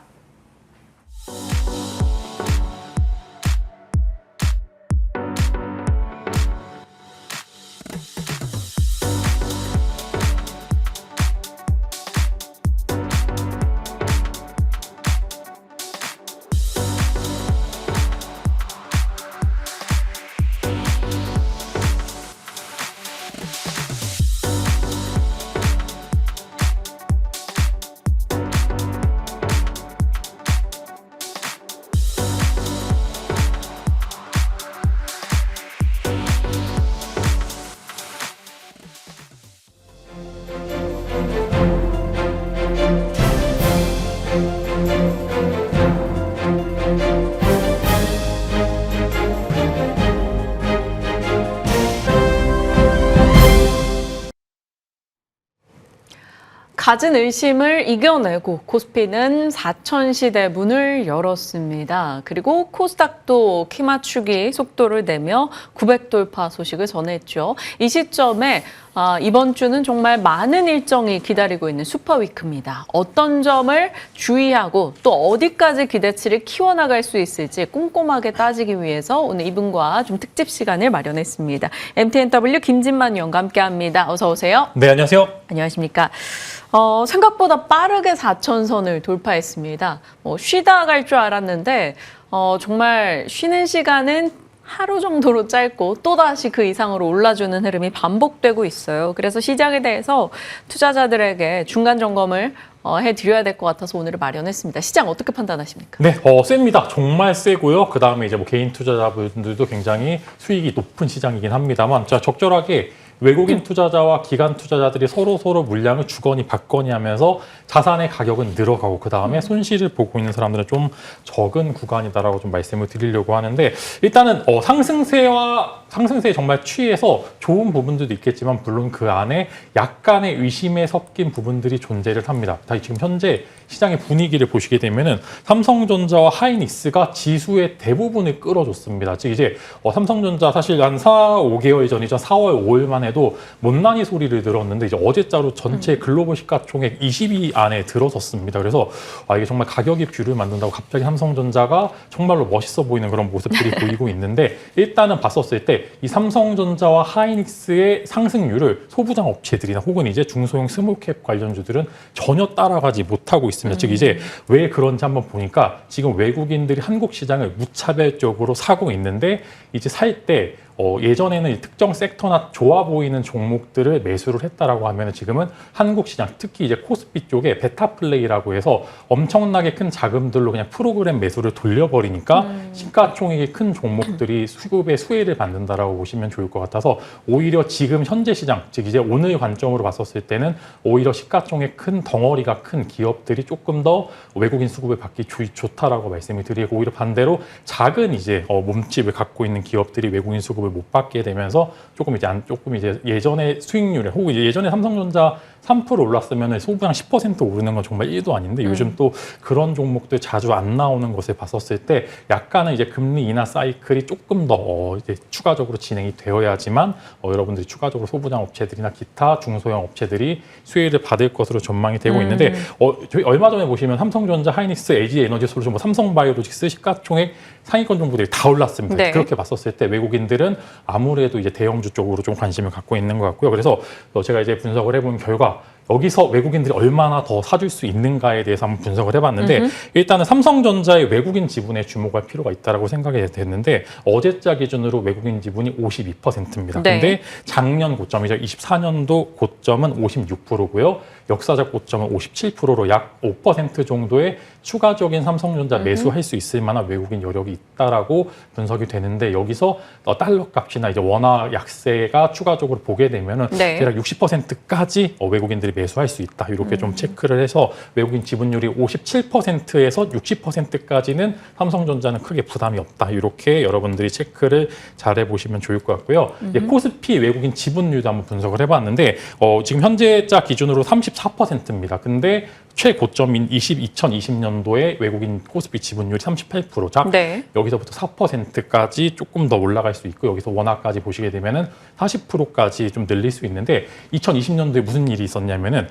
가진 의심을 이겨내고 코스피는 4,000시대 문을 열었습니다. 그리고 코스닥도 키 맞추기 속도를 내며 900 돌파 소식을 전했죠. 이 시점에 이번 주는 정말 많은 일정이 기다리고 있는 슈퍼위크입니다. 어떤 점을 주의하고 또 어디까지 기대치를 키워나갈 수 있을지 꼼꼼하게 따지기 위해서 오늘 이분과 좀 특집 시간을 마련했습니다. MTNW 김진만 위원과 함께합니다. 어서 오세요. 네, 안녕하세요. 안녕하십니까. 생각보다 빠르게 4,000선을 돌파했습니다. 쉬다 갈 줄 알았는데 정말 쉬는 시간은 하루 정도로 짧고 또다시 그 이상으로 올라주는 흐름이 반복되고 있어요. 그래서 시장에 대해서 투자자들에게 중간 점검을 해드려야 될 것 같아서 오늘을 마련했습니다. 시장 어떻게 판단하십니까? 네, 셉니다. 정말 세고요. 그 다음에 이제 개인 투자자분들도 굉장히 수익이 높은 시장이긴 합니다만, 자, 적절하게 외국인 투자자와 기관 투자자들이 서로 물량을 주거니 받거니 하면서 자산의 가격은 늘어가고 그 다음에 손실을 보고 있는 사람들은 좀 적은 구간이다라고 좀 말씀을 드리려고 하는데 일단은 상승세에 정말 취해서 좋은 부분들도 있겠지만 물론 그 안에 약간의 의심에 섞인 부분들이 존재를 합니다. 지금 현재 시장의 분위기를 보시게 되면은 삼성전자와 하이닉스가 지수의 대부분을 끌어줬습니다. 즉 이제 삼성전자 사실 한 4-5개월 전이죠. 4월 5일만 해도 못난이 소리를 들었는데 이제 어제자로 전체 글로벌 시가총액 20위 안에 들어섰습니다. 그래서 이게 정말 가격이 뷰를 만든다고 갑자기 삼성전자가 정말로 멋있어 보이는 그런 모습들이 보이고 있는데 일단은 봤었을 때 이 삼성전자와 하이닉스의 상승률을 소부장 업체들이나 혹은 이제 중소형 스몰캡 관련주들은 전혀 따라가지 못하고 있습니다. 즉 이제 왜 그런지 한번 보니까 지금 외국인들이 한국 시장을 무차별적으로 사고 있는데 이제 살 때 예전에는 특정 섹터나 좋아 보이는 종목들을 매수를 했다라고 하면 지금은 한국 시장, 특히 이제 코스피 쪽에 베타 플레이라고 해서 엄청나게 큰 자금들로 그냥 프로그램 매수를 돌려버리니까 시가총액이 큰 종목들이 수급의 수혜를 받는다라고 보시면 좋을 것 같아서 오히려 지금 현재 시장, 즉 이제 오늘 관점으로 봤었을 때는 오히려 시가총액 큰 덩어리가 큰 기업들이 조금 더 외국인 수급을 받기 좋다라고 말씀을 드리고 오히려 반대로 작은 이제 몸집을 갖고 있는 기업들이 외국인 수급을 못 받게 되면서 조금 이제 예전의 수익률에 혹은 이제 예전에 삼성전자 3% 올랐으면 소부장 10% 오르는 건 정말 1도 아닌데 요즘 또 그런 종목들 자주 안 나오는 것을 봤었을 때 약간은 이제 금리 인하 사이클이 조금 더 이제 추가적으로 진행이 되어야지만 여러분들이 추가적으로 소부장 업체들이나 기타 중소형 업체들이 수혜를 받을 것으로 전망이 되고 있는데 저희 얼마 전에 보시면 삼성전자, 하이닉스, LG 에너지솔루션, 삼성바이오로직스 시가총액 상위권 종목들이 다 올랐습니다. 네. 그렇게 봤었을 때 외국인들은 아무래도 이제 대형주 쪽으로 좀 관심을 갖고 있는 것 같고요. 그래서 제가 이제 분석을 해본 결과 여기서 외국인들이 얼마나 더 사줄 수 있는가에 대해서 한번 분석을 해봤는데 일단은 삼성전자의 외국인 지분에 주목할 필요가 있다고 생각이 됐는데 어제자 기준으로 외국인 지분이 52%입니다. 네. 근데 작년 고점이죠. 24년도 고점은 56%고요. 역사적 고점은 57%로 약 5% 정도의 추가적인 삼성전자 매수할 수 있을 만한 외국인 여력이 있다라고 분석이 되는데 여기서 달러 값이나 이제 원화 약세가 추가적으로 보게 되면은 네. 대략 60%까지 외국인들이 매수할 수 있다. 이렇게 좀 체크를 해서 외국인 지분율이 57%에서 60%까지는 삼성전자는 크게 부담이 없다. 이렇게 여러분들이 체크를 잘 해보시면 좋을 것 같고요. 이제 코스피 외국인 지분율도 한번 분석을 해봤는데 지금 현재자 기준으로 34%입니다. 근데 최고점인 2020년도에 외국인 코스피 지분율이 38%. 자, 네. 여기서부터 4%까지 조금 더 올라갈 수 있고 여기서 원화까지 보시게 되면은 40%까지 좀 늘릴 수 있는데 2020년도에 무슨 일이 있었냐면은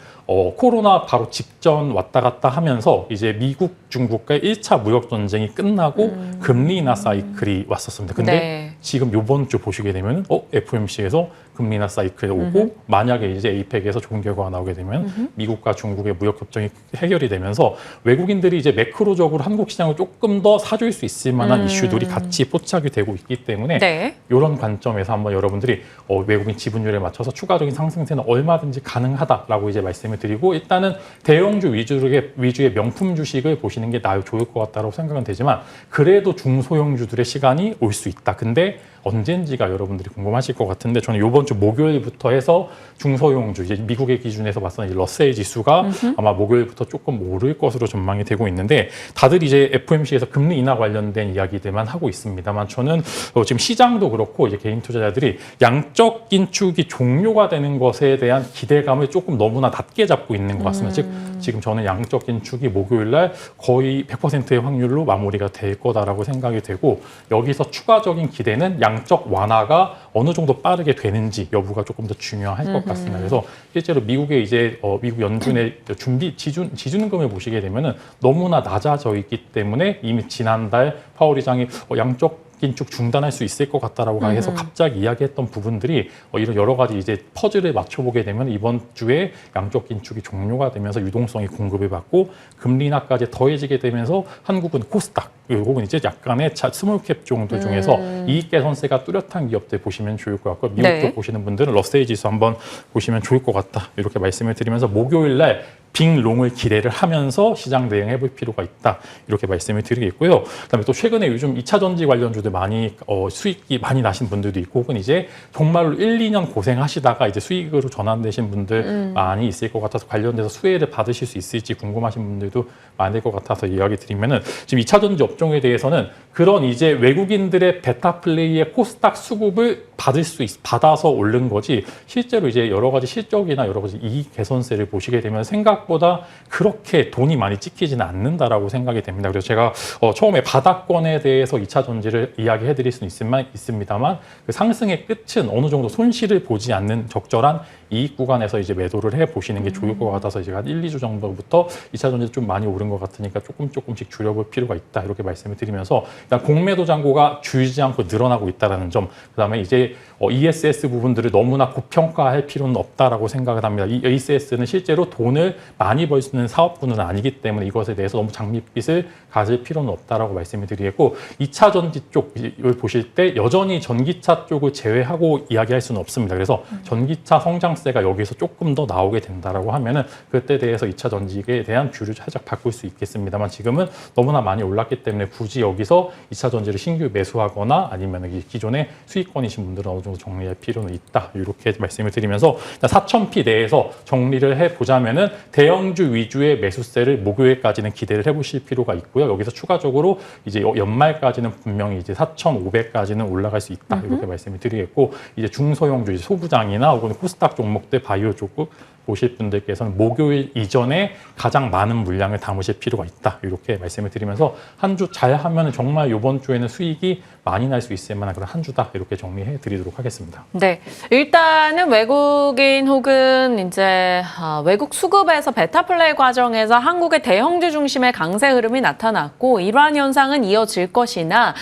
코로나 바로 직전 왔다 갔다 하면서 이제 미국, 중국과의 1차 무역 전쟁이 끝나고 금리 인하 사이클이 왔었습니다. 근데 네. 지금 요번 주 보시게 되면은 FOMC에서 금리 인하 사이클이 오고 만약에 이제 APEC에서 좋은 결과가 나오게 되면 미국과 중국의 무역 협정이 해결이 되면서 외국인들이 이제 매크로적으로 한국 시장을 조금 더 사줄 수 있을 만한 이슈들이 같이 포착이 되고 있기 때문에 네. 이런 관점에서 한번 여러분들이 외국인 지분율에 맞춰서 추가적인 상승세는 얼마든지 가능하다라고 이제 말씀을 드리고 일단은 대형주 위주의 명품 주식을 보시는 게 좋을 것 같다고 생각은 되지만 그래도 중소형주들의 시간이 올 수 있다. 근데 언젠지가 여러분들이 궁금하실 것 같은데 저는 이번 주 목요일부터 해서 중소형주 이제 미국의 기준에서 봤을 때 러셀 지수가 아마 목요일부터 조금 오를 것으로 전망이 되고 있는데 다들 이제 FOMC에서 금리 인하 관련된 이야기들만 하고 있습니다만 저는 지금 시장도 그렇고 이제 개인 투자자들이 양적 긴축이 종료가 되는 것에 대한 기대감을 조금 너무나 낮게 잡고 있는 것 같습니다. 즉 지금 저는 양적 긴축이 목요일 날 거의 100%의 확률로 마무리가 될 거다라고 생각이 되고 여기서 추가적인 기대는 양적 완화가 어느 정도 빠르게 되는지 여부가 조금 더 중요할 것 같습니다. 그래서 실제로 미국의 이제 미국 연준의 준비 지준금을 보시게 되면은 너무나 낮아져 있기 때문에 이미 지난달 파월 의장이 양적 긴축 중단할 수 있을 것 같다라고 해서 갑자기 이야기했던 부분들이 이런 여러 가지 이제 퍼즐을 맞춰보게 되면 이번 주에 양적 긴축이 종료가 되면서 유동성이 공급을 받고 금리 인하까지 더해지게 되면서 한국은 코스닥 혹은 이제 약간의 스몰캡 정도 중에서 이익 개선세가 뚜렷한 기업들 보시면 좋을 것 같고 미국 쪽 네. 보시는 분들은 러셀 지수 한번 보시면 좋을 것 같다 이렇게 말씀을 드리면서 목요일 날 빅롱을 기대를 하면서 시장 대응해 볼 필요가 있다. 이렇게 말씀을 드리겠고요. 그다음에 또 최근에 요즘 2차 전지 관련주들 많이 수익이 많이 나신 분들도 있고 혹은 이제 정말로 1, 2년 고생하시다가 이제 수익으로 전환되신 분들 많이 있을 것 같아서 관련돼서 수혜를 받으실 수 있을지 궁금하신 분들도 많을 것 같아서 이야기 드리면은 지금 2차 전지 업종에 대해서는 그런 이제 외국인들의 베타 플레이의 코스닥 수급을 받아서 오른 거지 실제로 이제 여러 가지 실적이나 여러 가지 이익 개선세를 보시게 되면 생각보다 그렇게 돈이 많이 찍히지는 않는다라고 생각이 됩니다. 그래서 제가 처음에 바닥권에 대해서 2차 전지를 이야기해 드릴 수는 있습니다만 그 상승의 끝은 어느 정도 손실을 보지 않는 적절한 이익 구간에서 이제 매도를 해 보시는 게 좋을 것 같아서 제가 한 1, 2주 정도부터 2차 전지 좀 많이 오른 것 같으니까 조금씩 줄여볼 필요가 있다 이렇게 말씀을 드리면서 일단 공매도 잔고가 줄지 않고 늘어나고 있다는 점, 그다음에 이제 ESS 부분들을 너무나 고평가할 필요는 없다라고 생각을 합니다. 이 ESS는 실제로 돈을 많이 벌 수 있는 사업부는 아니기 때문에 이것에 대해서 너무 장밋빛을 가질 필요는 없다라고 말씀을 드리겠고 2차 전지 쪽을 보실 때 여전히 전기차 쪽을 제외하고 이야기할 수는 없습니다. 그래서 전기차 성장세가 여기서 조금 더 나오게 된다라고 하면은 그때 대해서 2차 전지에 대한 뷰를 살짝 바꿀 수 있겠습니다만 지금은 너무나 많이 올랐기 때문에 굳이 여기서 2차 전지를 신규 매수하거나 아니면 기존에 수익권이신 분들은 어느 정도 정리할 필요는 있다. 이렇게 말씀을 드리면서 4,000p 내에서 정리를 해보자면은 대형주 위주의 매수세를 목요일까지는 기대를 해보실 필요가 있고요. 여기서 추가적으로 이제 연말까지는 분명히 이제 4,500까지는 올라갈 수 있다. 이렇게 말씀을 드리겠고 이제 중소형주, 이제 소부장이나 혹은 코스닥 종목들 바이오 쪽 보실 분들께서는 목요일 이전에 가장 많은 물량을 담으실 필요가 있다. 이렇게 말씀을 드리면서 한 주 잘 하면 정말 이번 주에는 수익이 많이 날 수 있을 만한 그런 한 주다. 이렇게 정리해 드리도록 하겠습니다. 네, 일단은 외국인 혹은 이제 외국 수급에서 베타 플레이 과정에서 한국의 대형주 중심의 강세 흐름이 나타났고 이러한 현상은 이어질 것이나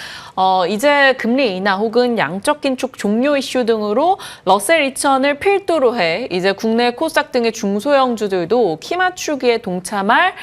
이제 금리 인하 혹은 양적 긴축 종료 이슈 등으로 러셀 2000을 필두로 해 이제 국내 코스닥 등의 중소형주들도 키 맞추기에 동참할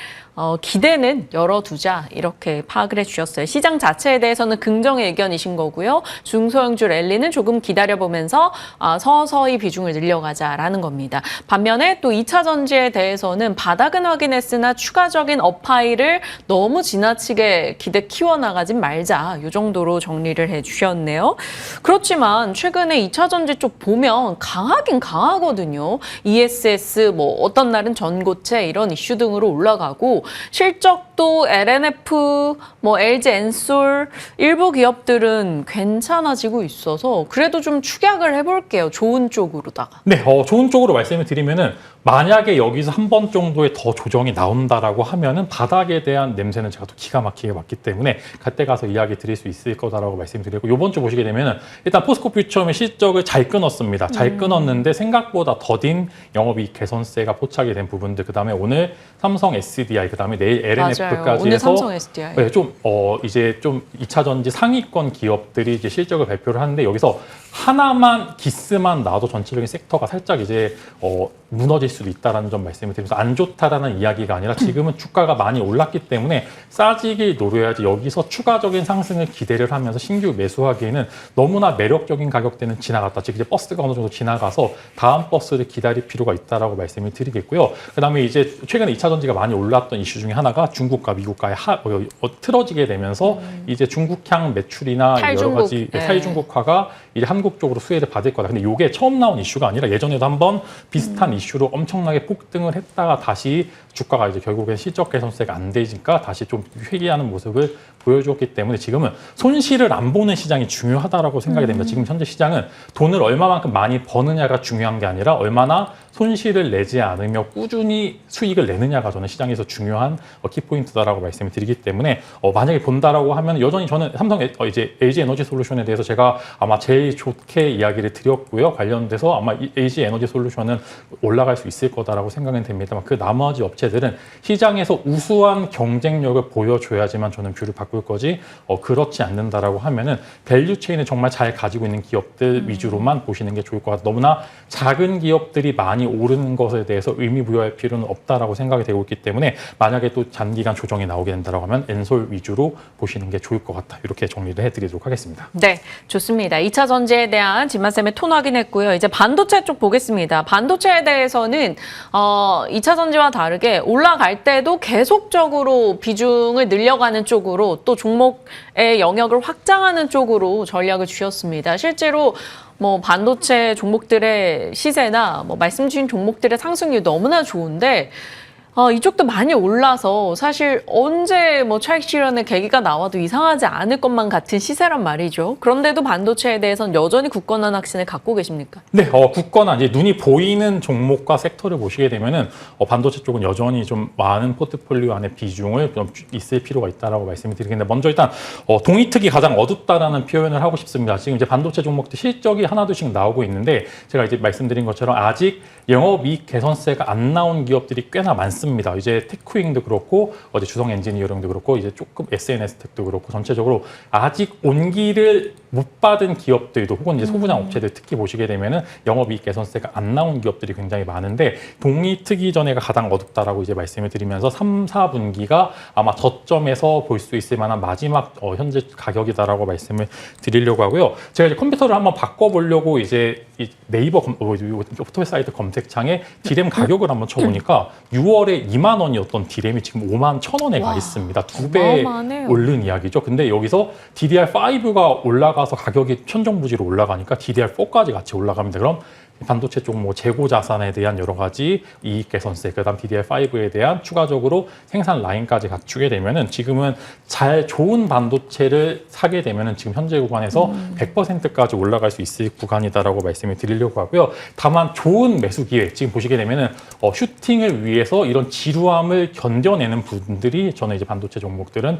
기대는 열어두자 이렇게 파악을 해주셨어요. 시장 자체에 대해서는 긍정의 의견이신 거고요. 중소형주 랠리는 조금 기다려보면서 서서히 비중을 늘려가자라는 겁니다. 반면에 또 2차 전지에 대해서는 바닥은 확인했으나 추가적인 업하이를 너무 지나치게 기대 키워나가진 말자 이 정도로 정리를 해주셨네요. 그렇지만 최근에 2차 전지 쪽 보면 강하긴 강하거든요. ESS 뭐 어떤 날은 전고체 이런 이슈 등으로 올라가고 실적도 LNF, 뭐 LG 엔솔 일부 기업들은 괜찮아지고 있어서 그래도 좀 축약을 해볼게요. 좋은 쪽으로다가. 네, 좋은 쪽으로 말씀을 드리면은 만약에 여기서 한 번 정도의 더 조정이 나온다라고 하면은 바닥에 대한 냄새는 제가 또 기가 막히게 맡기 때문에 그때 가서 이야기 드릴 수 있을 거다라고 말씀드리고 이번 주 보시게 되면은 일단 포스코 퓨처의 실적을 잘 끊었습니다. 잘 끊었는데 생각보다 더딘 영업이익 개선세가 포착이 된 부분들, 그다음에 오늘 삼성 SDI, 그다음에 내일 LNF까지 오늘 해서 삼성 SDI. 네, 이제 좀 2차 전지 상위권 기업들이 이제 실적을 발표를 하는데 여기서 하나만 기스만 나도 전체적인 섹터가 살짝 이제 무너질 수도 있다라는 점 말씀을 드리면서 안 좋다라는 이야기가 아니라 지금은 주가가 많이 올랐기 때문에 싸지길 노려야지 여기서 추가적인 상승을 기대를 하면서 신규 매수하기에는 너무나 매력적인 가격대는 지나갔다. 즉 이제 버스가 어느 정도 지나가서 다음 버스를 기다릴 필요가 있다라고 말씀을 드리겠고요. 그다음에 이제 최근에 2차 전지가 많이 올랐던 이슈 중에 하나가 중국과 미국과의 틀어지게 되면서 이제 중국향 매출이나 여러 가지 탈중국화가 이제 한국 쪽으로 수혜를 받을 거다. 근데 이게 처음 나온 이슈가 아니라 예전에도 한번 비슷한 이슈로 엄청나게 폭등을 했다가 다시 주가가 이제 결국엔 실적 개선세가 안 되니까 다시 좀 회귀하는 모습을 보여줬기 때문에 지금은 손실을 안 보는 시장이 중요하다라고 생각이 됩니다. 지금 현재 시장은 돈을 얼마만큼 많이 버느냐가 중요한 게 아니라 얼마나 손실을 내지 않으며 꾸준히 수익을 내느냐가 저는 시장에서 중요한 키포인트다라고 말씀을 드리기 때문에 만약에 본다라고 하면 여전히 저는 삼성 이제 LG 에너지 솔루션에 대해서 제가 아마 제일 좋게 이야기를 드렸고요. 관련돼서 아마 LG 에너지 솔루션은 올라갈 수 있을 거다라고 생각은 됩니다만 그 나머지 업체들은 시장에서 우수한 경쟁력을 보여줘야지만 저는 뷰를 바꿀 거지 그렇지 않는다라고 하면은 밸류 체인을 정말 잘 가지고 있는 기업들 위주로만 보시는 게 좋을 것 같아요. 너무나 작은 기업들이 많이 오르는 것에 대해서 의미 부여할 필요는 없다라고 생각이 되고 있기 때문에 만약에 또 단기간 조정이 나오게 된다라고 하면 엔솔 위주로 보시는 게 좋을 것 같다. 이렇게 정리를 해드리도록 하겠습니다. 네, 좋습니다. 2차 전지에 대한 진만쌤의 톤 확인했고요. 이제 반도체 쪽 보겠습니다. 반도체에 대해서는 2차 전지와 다르게 게 올라갈 때도 계속적으로 비중을 늘려가는 쪽으로 또 종목의 영역을 확장하는 쪽으로 전략을 주셨습니다. 실제로 뭐 반도체 종목들의 시세나 뭐 말씀 주신 종목들의 상승률 너무나 좋은데 이쪽도 많이 올라서 사실 언제 뭐 차익 실현의 계기가 나와도 이상하지 않을 것만 같은 시세란 말이죠. 그런데도 반도체에 대해서는 여전히 굳건한 확신을 갖고 계십니까? 네, 굳건한 이제 눈이 보이는 종목과 섹터를 보시게 되면은 반도체 쪽은 여전히 좀 많은 포트폴리오 안에 비중을 좀 있을 필요가 있다라고 말씀을 드리겠는데 먼저 일단 동이특이 가장 어둡다라는 표현을 하고 싶습니다. 지금 이제 반도체 종목들 실적이 하나둘씩 나오고 있는데 제가 이제 말씀드린 것처럼 아직 영업이익 개선세가 안 나온 기업들이 꽤나 많습니다. 이제 테크윙도 그렇고 어제 주성 엔지니어링도 그렇고 이제 조금 SNS텍도 그렇고 전체적으로 아직 온기를 못 받은 기업들도 혹은 이제 소부장 업체들 특히 보시게 되면은 영업이익 개선세가 안 나온 기업들이 굉장히 많은데 동이특이 전에가 가장 어둡다라고 이제 말씀을 드리면서 3, 4분기가 아마 저점에서 볼 수 있을 만한 마지막 현재 가격이다라고 말씀을 드리려고 하고요. 제가 이제 컴퓨터를 한번 바꿔보려고 이제 이 네이버 오토 사이트 검색창에 디램 가격을 한번 쳐보니까 6월에 2만 원이었던 디램이 지금 5만 1,000원에 가 있습니다. 2배 어마어마하네요. 오른 이야기죠. 근데 여기서 DDR5가 올라가서 가격이 천정부지로 올라가니까 DDR4까지 같이 올라갑니다. 그럼 반도체 쪽 뭐 재고 자산에 대한 여러 가지 이익 개선세, 그다음 DDR5에 대한 추가적으로 생산 라인까지 갖추게 되면은 지금은 잘 좋은 반도체를 사게 되면은 지금 현재 구간에서 100%까지 올라갈 수 있을 구간이다라고 말씀을 드리려고 하고요. 다만 좋은 매수 기회, 지금 보시게 되면은 슈팅을 위해서 이런 지루함을 견뎌내는 분들이 저는 이제 반도체 종목들은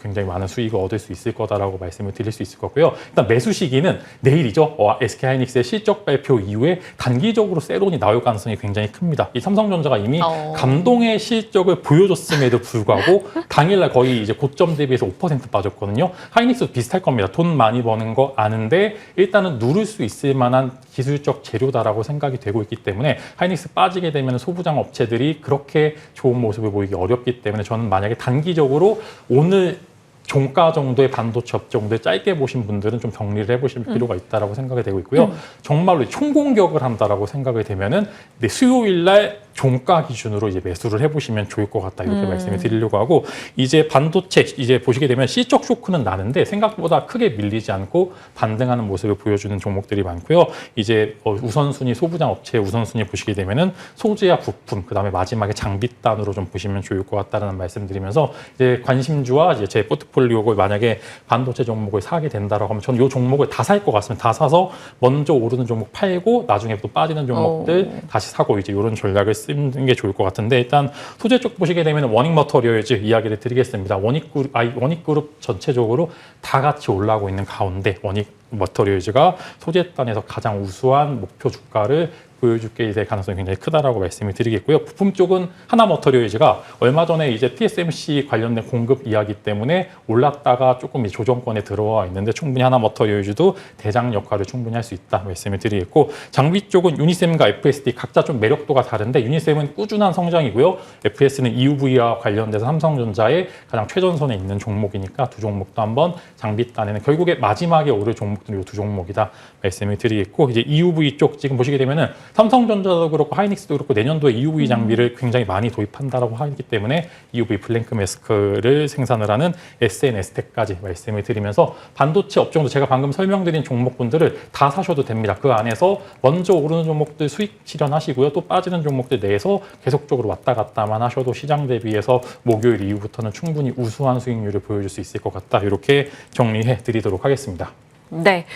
굉장히 많은 수익을 얻을 수 있을 거다라고 말씀을 드릴 수 있을 거고요. 일단 매수 시기는 내일이죠. SK하이닉스의 실적 발표 이후에 단기적으로 세론이 나올 가능성이 굉장히 큽니다. 이 삼성전자가 이미 감동의 실적을 보여줬음에도 불구하고 당일날 거의 이제 고점 대비해서 5% 빠졌거든요. 하이닉스도 비슷할 겁니다. 돈 많이 버는 거 아는데 일단은 누를 수 있을 만한 기술적 재료다라고 생각이 되고 있기 때문에 하이닉스 빠지게 되면 소부장 업체들이 그렇게 좋은 모습을 보이기 어렵기 때문에 저는 만약에 단기적으로 오늘 종가 정도의 반도체 업종들 짧게 보신 분들은 좀 정리를 해보실 필요가 있다라고 생각이 되고 있고요. 정말로 총공격을 한다라고 생각이 되면은 수요일 날 종가 기준으로 이제 매수를 해보시면 좋을 것 같다 이렇게 말씀을 드리려고 하고 이제 반도체 이제 보시게 되면 실적 쇼크는 나는데 생각보다 크게 밀리지 않고 반등하는 모습을 보여주는 종목들이 많고요. 이제 우선순위 소부장 업체 우선순위 보시게 되면은 소재와 부품 그다음에 마지막에 장비단으로 좀 보시면 좋을 것 같다는 말씀드리면서 이제 관심주와 이제 제 포트폴리오를 만약에 반도체 종목을 사게 된다라고 하면 저는 이 종목을 다 살 것 같습니다. 다 사서 먼저 오르는 종목 팔고 나중에 또 빠지는 종목들 다시 사고 이제 이런 전략을 쓰는 게 좋을 것 같은데 일단 소재 쪽 보시게 되면 원익 머터리얼즈 이야기를 드리겠습니다. 원익그룹 전체적으로 다 같이 올라오고 있는 가운데 원익 머터리얼즈가 소재단에서 가장 우수한 목표 주가를 보여줄게 될 가능성이 굉장히 크다라고 말씀을 드리겠고요. 부품 쪽은 하나머터리얼즈가 얼마 전에 이제 TSMC 관련된 공급 이야기 때문에 올랐다가 조금 조정권에 들어와 있는데 충분히 하나머터리얼즈도 대장 역할을 충분히 할 수 있다 말씀을 드리겠고 장비 쪽은 유니셈과 FSD 각자 좀 매력도가 다른데 유니셈은 꾸준한 성장이고요. FS는 EUV와 관련돼서 삼성전자의 가장 최전선에 있는 종목이니까 두 종목도 한번 장비단에는 결국에 마지막에 오를 종목들은 이 두 종목이다 말씀을 드리겠고 이제 EUV 쪽 지금 보시게 되면은 삼성전자도 그렇고 하이닉스도 그렇고 내년도에 EUV 장비를 굉장히 많이 도입한다라고 하기 때문에 EUV 블랭크 마스크를 생산을 하는 SNS텍까지 말씀을 드리면서 반도체 업종도 제가 방금 설명드린 종목분들을 다 사셔도 됩니다. 그 안에서 먼저 오르는 종목들 수익 실현하시고요. 또 빠지는 종목들 내에서 계속적으로 왔다 갔다만 하셔도 시장 대비해서 목요일 이후부터는 충분히 우수한 수익률을 보여줄 수 있을 것 같다. 이렇게 정리해 드리도록 하겠습니다. 네.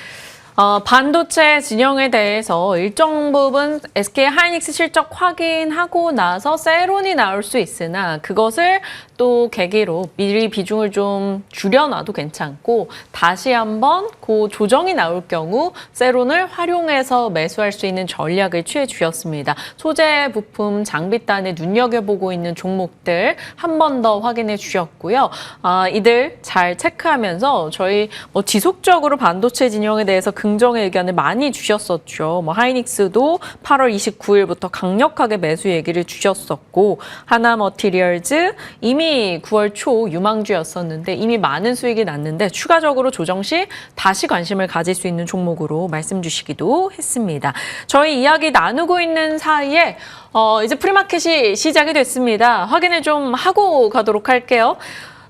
반도체 진영에 대해서 일정 부분 SK 하이닉스 실적 확인하고 나서 세론이 나올 수 있으나 그것을 또 계기로 미리 비중을 좀 줄여놔도 괜찮고 다시 한번 그 조정이 나올 경우 세론을 활용해서 매수할 수 있는 전략을 취해 주셨습니다. 소재, 부품, 장비단에 눈여겨보고 있는 종목들 한 번 더 확인해 주셨고요. 이들 잘 체크하면서 저희 지속적으로 반도체 진영에 대해서 긍정의 의견을 많이 주셨었죠. 하이닉스도 8월 29일부터 강력하게 매수 얘기를 주셨었고 하나머티리얼즈 이미 이미 9월 초 유망주였었는데 이미 많은 수익이 났는데 추가적으로 조정 시 다시 관심을 가질 수 있는 종목으로 말씀 주시기도 했습니다. 저희 이야기 나누고 있는 사이에 이제 프리마켓이 시작이 됐습니다. 확인을 좀 하고 가도록 할게요.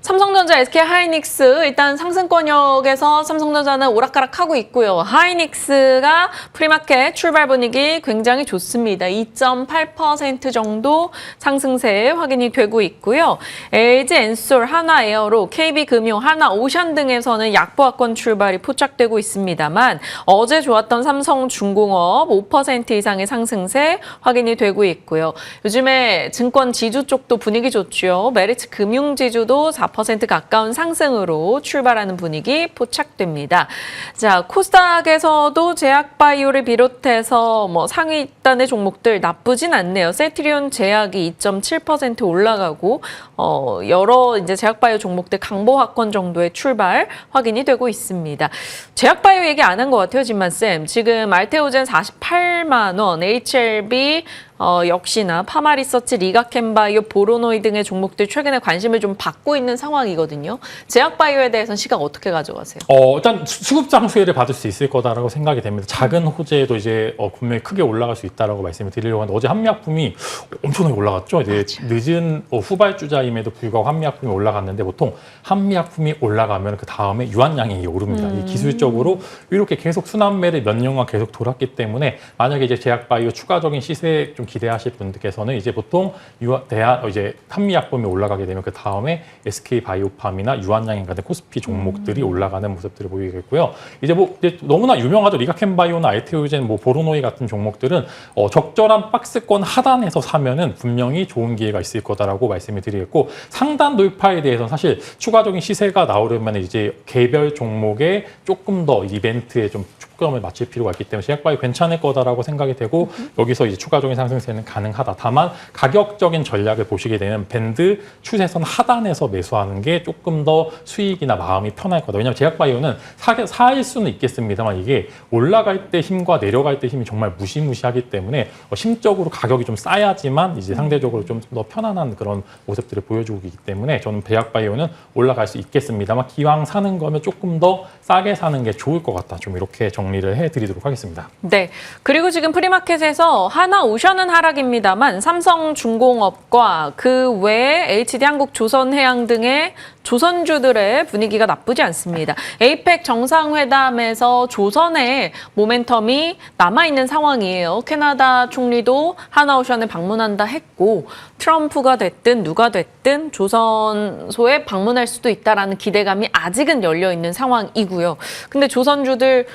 삼성전자, SK하이닉스 일단 상승권역에서 삼성전자는 오락가락하고 있고요. 하이닉스가 프리마켓 출발 분위기 굉장히 좋습니다. 2.8% 정도 상승세 확인이 되고 있고요. LG엔솔, 하나에어로, KB금융, 하나오션 등에서는 약보합권 출발이 포착되고 있습니다만 어제 좋았던 삼성중공업 5% 이상의 상승세 확인이 되고 있고요. 요즘에 증권 지주 쪽도 분위기 좋죠. 메리츠 금융지주도 4% 가까운 상승으로 출발하는 분위기 포착됩니다. 자, 코스닥에서도 제약바이오를 비롯해서 상위단의 종목들 나쁘진 않네요. 세트리온 제약이 2.7% 올라가고 여러 이제 제약바이오 종목들 강보합권 정도의 출발 확인이 되고 있습니다. 제약바이오 얘기 안 한 것 같아요, 진만쌤. 지금 알테오젠 48만 원, HLB 역시나 파마리서치, 리가켄바이오, 보로노이 등의 종목들 최근에 관심을 좀 받고 있는 상황이거든요. 제약바이오에 대해서는 시각 어떻게 가져가세요? 일단 수급장 수혜를 받을 수 있을 거다라고 생각이 됩니다. 작은 호재도 이제 분명히 크게 올라갈 수 있다라고 말씀을 드리려고 하는데 어제 한미약품이 엄청나게 올라갔죠. 이제 늦은 후발주자임에도 불구하고 한미약품이 올라갔는데 보통 한미약품이 올라가면 그 다음에 유한양행이 오릅니다. 이 기술적으로 이렇게 계속 순환매를 몇 년간 계속 돌았기 때문에 만약에 이제 제약바이오 추가적인 시세 좀 기대하실 분들께서는 이제 보통 이제 한미약품이 올라가게 되면 그 다음에 SK바이오팜이나 유한양행 같은 코스피 종목들이 올라가는 모습들을 보이겠고요. 이제 이제 너무나 유명하죠. 리가켄바이오나 알테오젠, 보로노이 같은 종목들은 적절한 박스권 하단에서 사면은 분명히 좋은 기회가 있을 거다라고 말씀을 드리겠고 상단 돌파에 대해서는 사실 추가적인 시세가 나오려면 이제 개별 종목에 조금 더 이벤트에 좀 초점을 맞출 필요가 있기 때문에 제약바이오 괜찮을 거다라고 생각이 되고 여기서 이제 추가적인 상승세는 가능하다. 다만 가격적인 전략을 보시게 되면 밴드 추세선 하단에서 매수하는 게 조금 더 수익이나 마음이 편할 거다. 왜냐하면 제약바이오는 사일 수는 있겠습니다만 이게 올라갈 때 힘과 내려갈 때 힘이 정말 무시무시하기 때문에 심적으로 가격이 좀 싸야지만 이제 상대적으로 좀 더 편안한 그런 모습들을 보여주고 있기 때문에 저는 제약바이오는 올라갈 수 있겠습니다만 기왕 사는 거면 조금 더 싸게 사는 게 좋을 것 같다. 좀 이렇게 정리를 해드리도록 하겠습니다. 네. 그리고 지금 프리마켓에서 하나오션은 하락입니다만 삼성중공업과 그 외에 HD한국조선해양 등의 조선주들의 분위기가 나쁘지 않습니다. 에이펙 정상회담에서 조선의 모멘텀이 남아있는 상황이에요. 캐나다 총리도 하나오션에 방문한다 했고 트럼프가 됐든 누가 됐든 조선소에 방문할 수도 있다라는 기대감이 아직은 열려있는 상황이고요. 근데 조선주들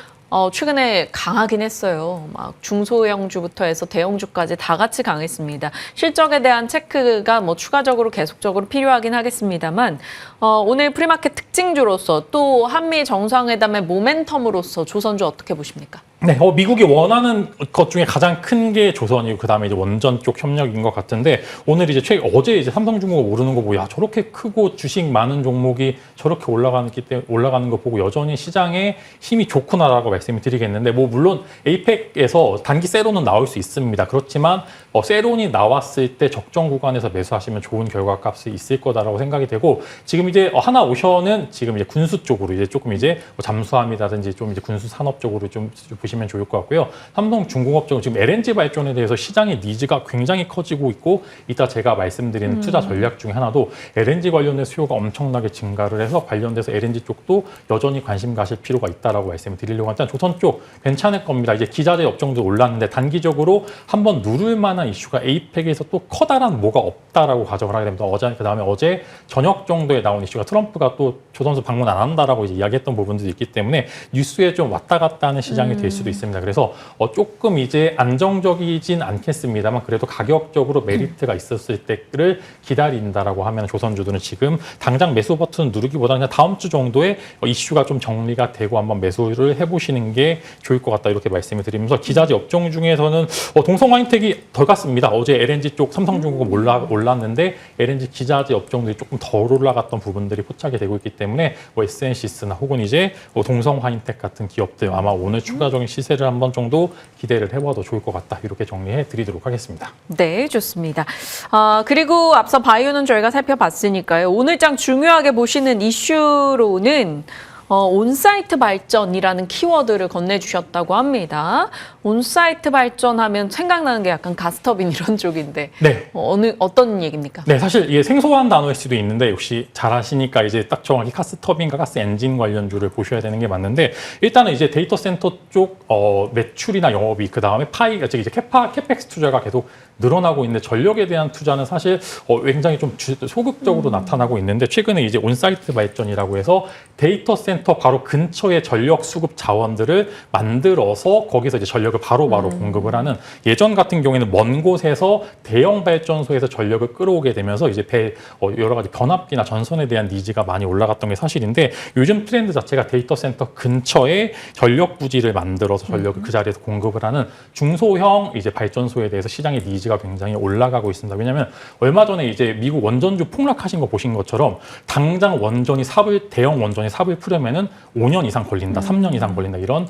최근에 강하긴 했어요. 막 중소형주부터 해서 대형주까지 다 같이 강했습니다. 실적에 대한 체크가 추가적으로 계속적으로 필요하긴 하겠습니다만 오늘 프리마켓 특징주로서 또 한미 정상회담의 모멘텀으로서 조선주 어떻게 보십니까? 네, 미국이 원하는 것 중에 가장 큰 게 조선이고 그다음에 이제 원전 쪽 협력인 것 같은데 오늘 이제 어제 이제 삼성중공업 오르는 거 보고 야 저렇게 크고 주식 많은 종목이 저렇게 올라가는 거 보고 여전히 시장에 힘이 좋구나라고 말씀을 드리겠는데 물론 에이펙에서 단기 세론은 나올 수 있습니다. 그렇지만 세론이 나왔을 때 적정 구간에서 매수하시면 좋은 결과값이 있을 거다라고 생각이 되고 지금 이제 하나오션은 지금 이제 군수 쪽으로 이제 조금 이제 잠수함이라든지 좀 이제 군수 산업 쪽으로 좀 보시면 좋을 것 같고요. 삼성중공업 쪽은 지금 LNG 발전에 대해서 시장의 니즈가 굉장히 커지고 있고 이따 제가 말씀드리는 투자 전략 중에 하나도 LNG 관련된 수요가 엄청나게 증가를 해서 관련돼서 LNG 쪽도 여전히 관심 가실 필요가 있다라고 말씀을 드리려고 하는데 조선 쪽 괜찮을 겁니다. 이제 기자재 업종도 올랐는데 단기적으로 한번 누를 만한 이슈가 에이펙에서 또 커다란 뭐가 없다라고 가정을 하게 됩니다. 그다음에 어제 저녁 정도에 나온 이슈가 트럼프가 또 조선소 방문 안 한다라고 이제 이야기했던 부분들이 있기 때문에 뉴스에 좀 왔다 갔다 하는 시장이 될 수도 있습니다. 그래서 조금 이제 안정적이진 않겠습니다만 그래도 가격적으로 메리트가 있었을 때를 기다린다라고 하면 조선주들은 지금 당장 매수 버튼 누르기보다는 그냥 다음 주 정도에 이슈가 좀 정리가 되고 한번 매수를 해보시는 게 좋을 것 같다 이렇게 말씀을 드리면서 기자재 업종 중에서는 동성화인텍이 덜 갔습니다. 어제 LNG 쪽 삼성중공업 올랐는데 LNG 기자재 업종들이 조금 덜 올라갔던 부분들이 포착이 되고 있기 때문에 SNC스나 혹은 이제 동성화인텍 같은 기업들 아마 오늘 추가적인 시세를 한번 정도 기대를 해봐도 좋을 것 같다. 이렇게 정리해 드리도록 하겠습니다. 네, 좋습니다. 그리고 앞서 바이오는 저희가 살펴봤으니까요. 오늘장 중요하게 보시는 이슈로는 온사이트 발전이라는 키워드를 건네주셨다고 합니다. 온사이트 발전하면 생각나는 게 약간 가스터빈 이런 쪽인데 네. 어떤 얘기입니까? 네, 사실 이게 생소한 단어일 수도 있는데 역시 잘 아시니까 이제 딱 정확히 가스 터빈과 가스 엔진 관련주를 보셔야 되는 게 맞는데 일단은 이제 데이터 센터 쪽 매출이나 영업이익 그다음에 파이가 이제 캐펙스 투자가 계속 늘어나고 있는데 전력에 대한 투자는 사실 굉장히 좀 소극적으로 나타나고 있는데 최근에 이제 온사이트 발전이라고 해서 데이터 센터 바로 근처에 전력 수급 자원들을 만들어서 거기서 이제 전력을 바로바로 공급을 하는 예전 같은 경우에는 먼 곳에서 대형 발전소에서 전력을 끌어오게 되면서 이제 여러 가지 변압기나 전선에 대한 니즈가 많이 올라갔던 게 사실인데 요즘 트렌드 자체가 데이터 센터 근처에 전력 부지를 만들어서 전력을 그 자리에서 공급을 하는 중소형 이제 발전소에 대해서 시장의 니즈가 굉장히 올라가고 있습니다. 왜냐하면 얼마 전에 이제 미국 원전주 폭락하신 거 보신 것처럼 당장 대형 원전이 삽을 풀려면은 5년 이상 걸린다, 3년 이상 걸린다 이런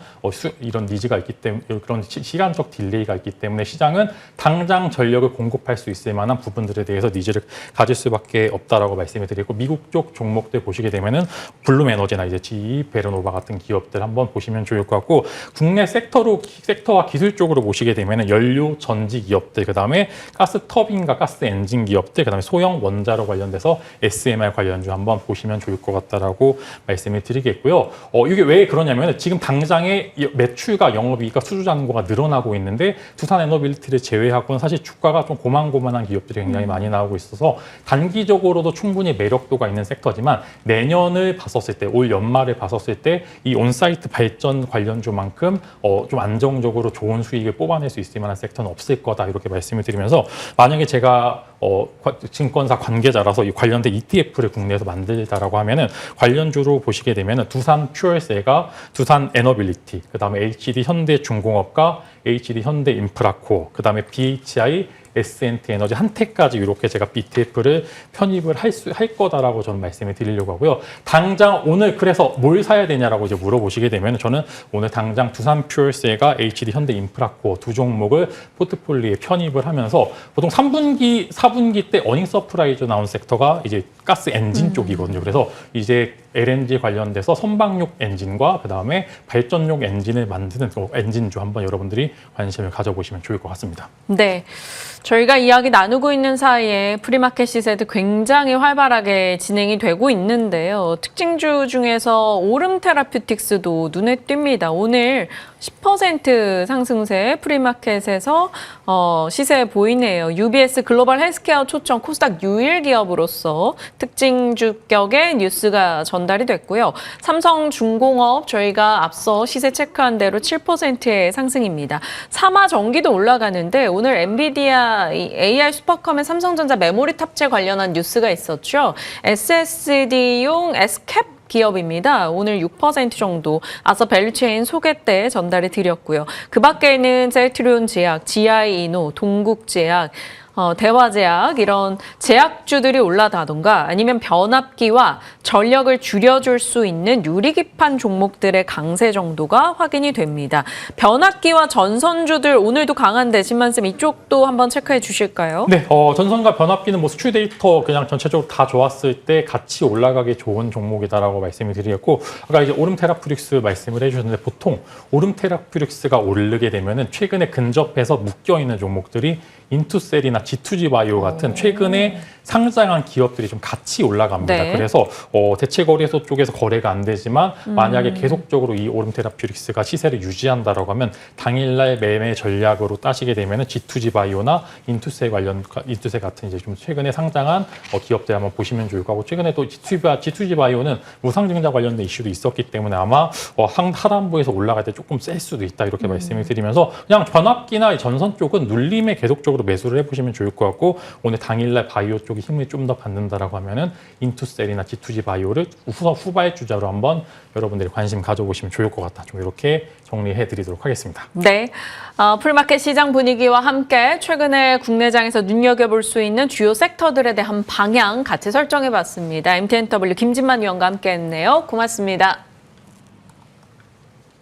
니즈가 있기 때문에 그런 시간적 딜레이가 있기 때문에 시장은 당장 전력을 공급할 수 있을 만한 부분들에 대해서 니즈를 가질 수밖에 없다라고 말씀을 드리고 미국 쪽 종목들 보시게 되면은 블룸에너지나 이제 GE, 베르노바 같은 기업들 한번 보시면 좋을 것 같고 국내 섹터와 기술 쪽으로 보시게 되면은 연료 전지 기업들 그다음에 가스 터빈과 가스 엔진 기업들 그다음에 소형 원자로 관련돼서 SMR 관련주 한번 보시면 좋을 것 같다라고 말씀을 드리겠고요. 이게 왜 그러냐면 지금 당장의 매출과 영업이익과 수주잔고가 늘어나고 있는데 두산 에너빌리티를 제외하고는 사실 주가가 좀 고만고만한 기업들이 굉장히 많이 나오고 있어서 단기적으로도 충분히 매력도가 있는 섹터지만 내년을 봤었을 때 올 연말을 봤었을 때 이 온사이트 발전 관련주만큼 좀 안정적으로 좋은 수익을 뽑아낼 수 있을 만한 섹터는 없을 거다 이렇게 말씀을 드리면서 만약에 제가 증권사 관계자라서 이 관련된 ETF를 국내에서 만들다라고 하면은 관련주로 보시게 되면은 두산 퓨얼셀과 두산 에너빌리티, 그다음에 HD 현대중공업과 HD 현대인프라코어, 그다음에 BHI S&T 에너지 한테까지 이렇게 제가 ETF를 편입을 할 거다라고 저는 말씀을 드리려고 하고요. 당장 오늘 그래서 뭘 사야 되냐라고 이제 물어보시게 되면 저는 오늘 당장 두산 퓨얼셀과 HD 현대인프라코어 두 종목을 포트폴리오에 편입을 하면서 보통 3분기, 4분기 때 어닝 서프라이즈 나온 섹터가 이제 가스 엔진 쪽이거든요. 그래서 이제 LNG 관련돼서 선박용 엔진과 그다음에 발전용 엔진을 만드는 엔진주 한번 여러분들이 관심을 가져보시면 좋을 것 같습니다. 네. 저희가 이야기 나누고 있는 사이에 프리마켓 시세도 굉장히 활발하게 진행이 되고 있는데요. 특징주 중에서 오름 테라퓨틱스도 눈에 띕니다. 오늘 10% 상승세 프리마켓에서 시세 보이네요. UBS 글로벌 헬스케어 초청 코스닥 유일 기업으로서 특징주격의 뉴스가 전달이 됐고요. 삼성중공업 저희가 앞서 시세 체크한 대로 7%의 상승입니다. 삼화전기도 올라가는데 오늘 엔비디아 AR 슈퍼컴의 삼성전자 메모리 탑재 관련한 뉴스가 있었죠. SSD용 S캡 기업입니다. 오늘 6% 정도 앞서 밸류체인 소개 때 전달해 드렸고요. 그 밖에는 셀트리온 제약, GI이노, 동국제약, 대화제약 이런 제약주들이 올라다던가 아니면 변압기와 전력을 줄여줄 수 있는 유리기판 종목들의 강세 정도가 확인이 됩니다. 변압기와 전선주들 오늘도 강한데 신만쌤 이쪽도 한번 체크해 주실까요? 네, 전선과 변압기는 뭐 수출 데이터 그냥 전체적으로 다 좋았을 때 같이 올라가기 좋은 종목이다라고 말씀을 드렸고 아까 이제 오름 테라퓨릭스 말씀을 해주셨는데 보통 오름 테라퓨릭스가 오르게 되면은 최근에 근접해서 묶여 있는 종목들이 인투셀이나 G2G 바이오 같은 최근에 상장한 기업들이 좀 같이 올라갑니다. 네. 그래서 대체 거래소 쪽에서 거래가 안 되지만 만약에 계속적으로 이 오름 테라퓨릭스가 시세를 유지한다라고 하면 당일날 매매 전략으로 따시게 되면은 G2G 바이오나 인투셀 같은 이제 좀 최근에 상장한 기업들 한번 보시면 좋을 거고 최근에 또 G2G 바이오는 무상증자 관련된 이슈도 있었기 때문에 아마 하단부에서 올라갈 때 조금 셀 수도 있다 이렇게 말씀을 드리면서 그냥 변압기나 전선 쪽은 눌림에 계속적으로 매수를 해보시면 좋을 것 같고 오늘 당일날 바이오 쪽이 힘을 좀 더 받는다라고 하면은 인투셀이나 G2G 바이오를 후발주자로 한번 여러분들이 관심 가져보시면 좋을 것 같다. 좀 이렇게 정리해드리도록 하겠습니다. 네, 풀마켓 시장 분위기와 함께 최근에 국내장에서 눈여겨볼 수 있는 주요 섹터들에 대한 방향 같이 설정해봤습니다. MTNW 김진만 위원과 함께했네요. 고맙습니다.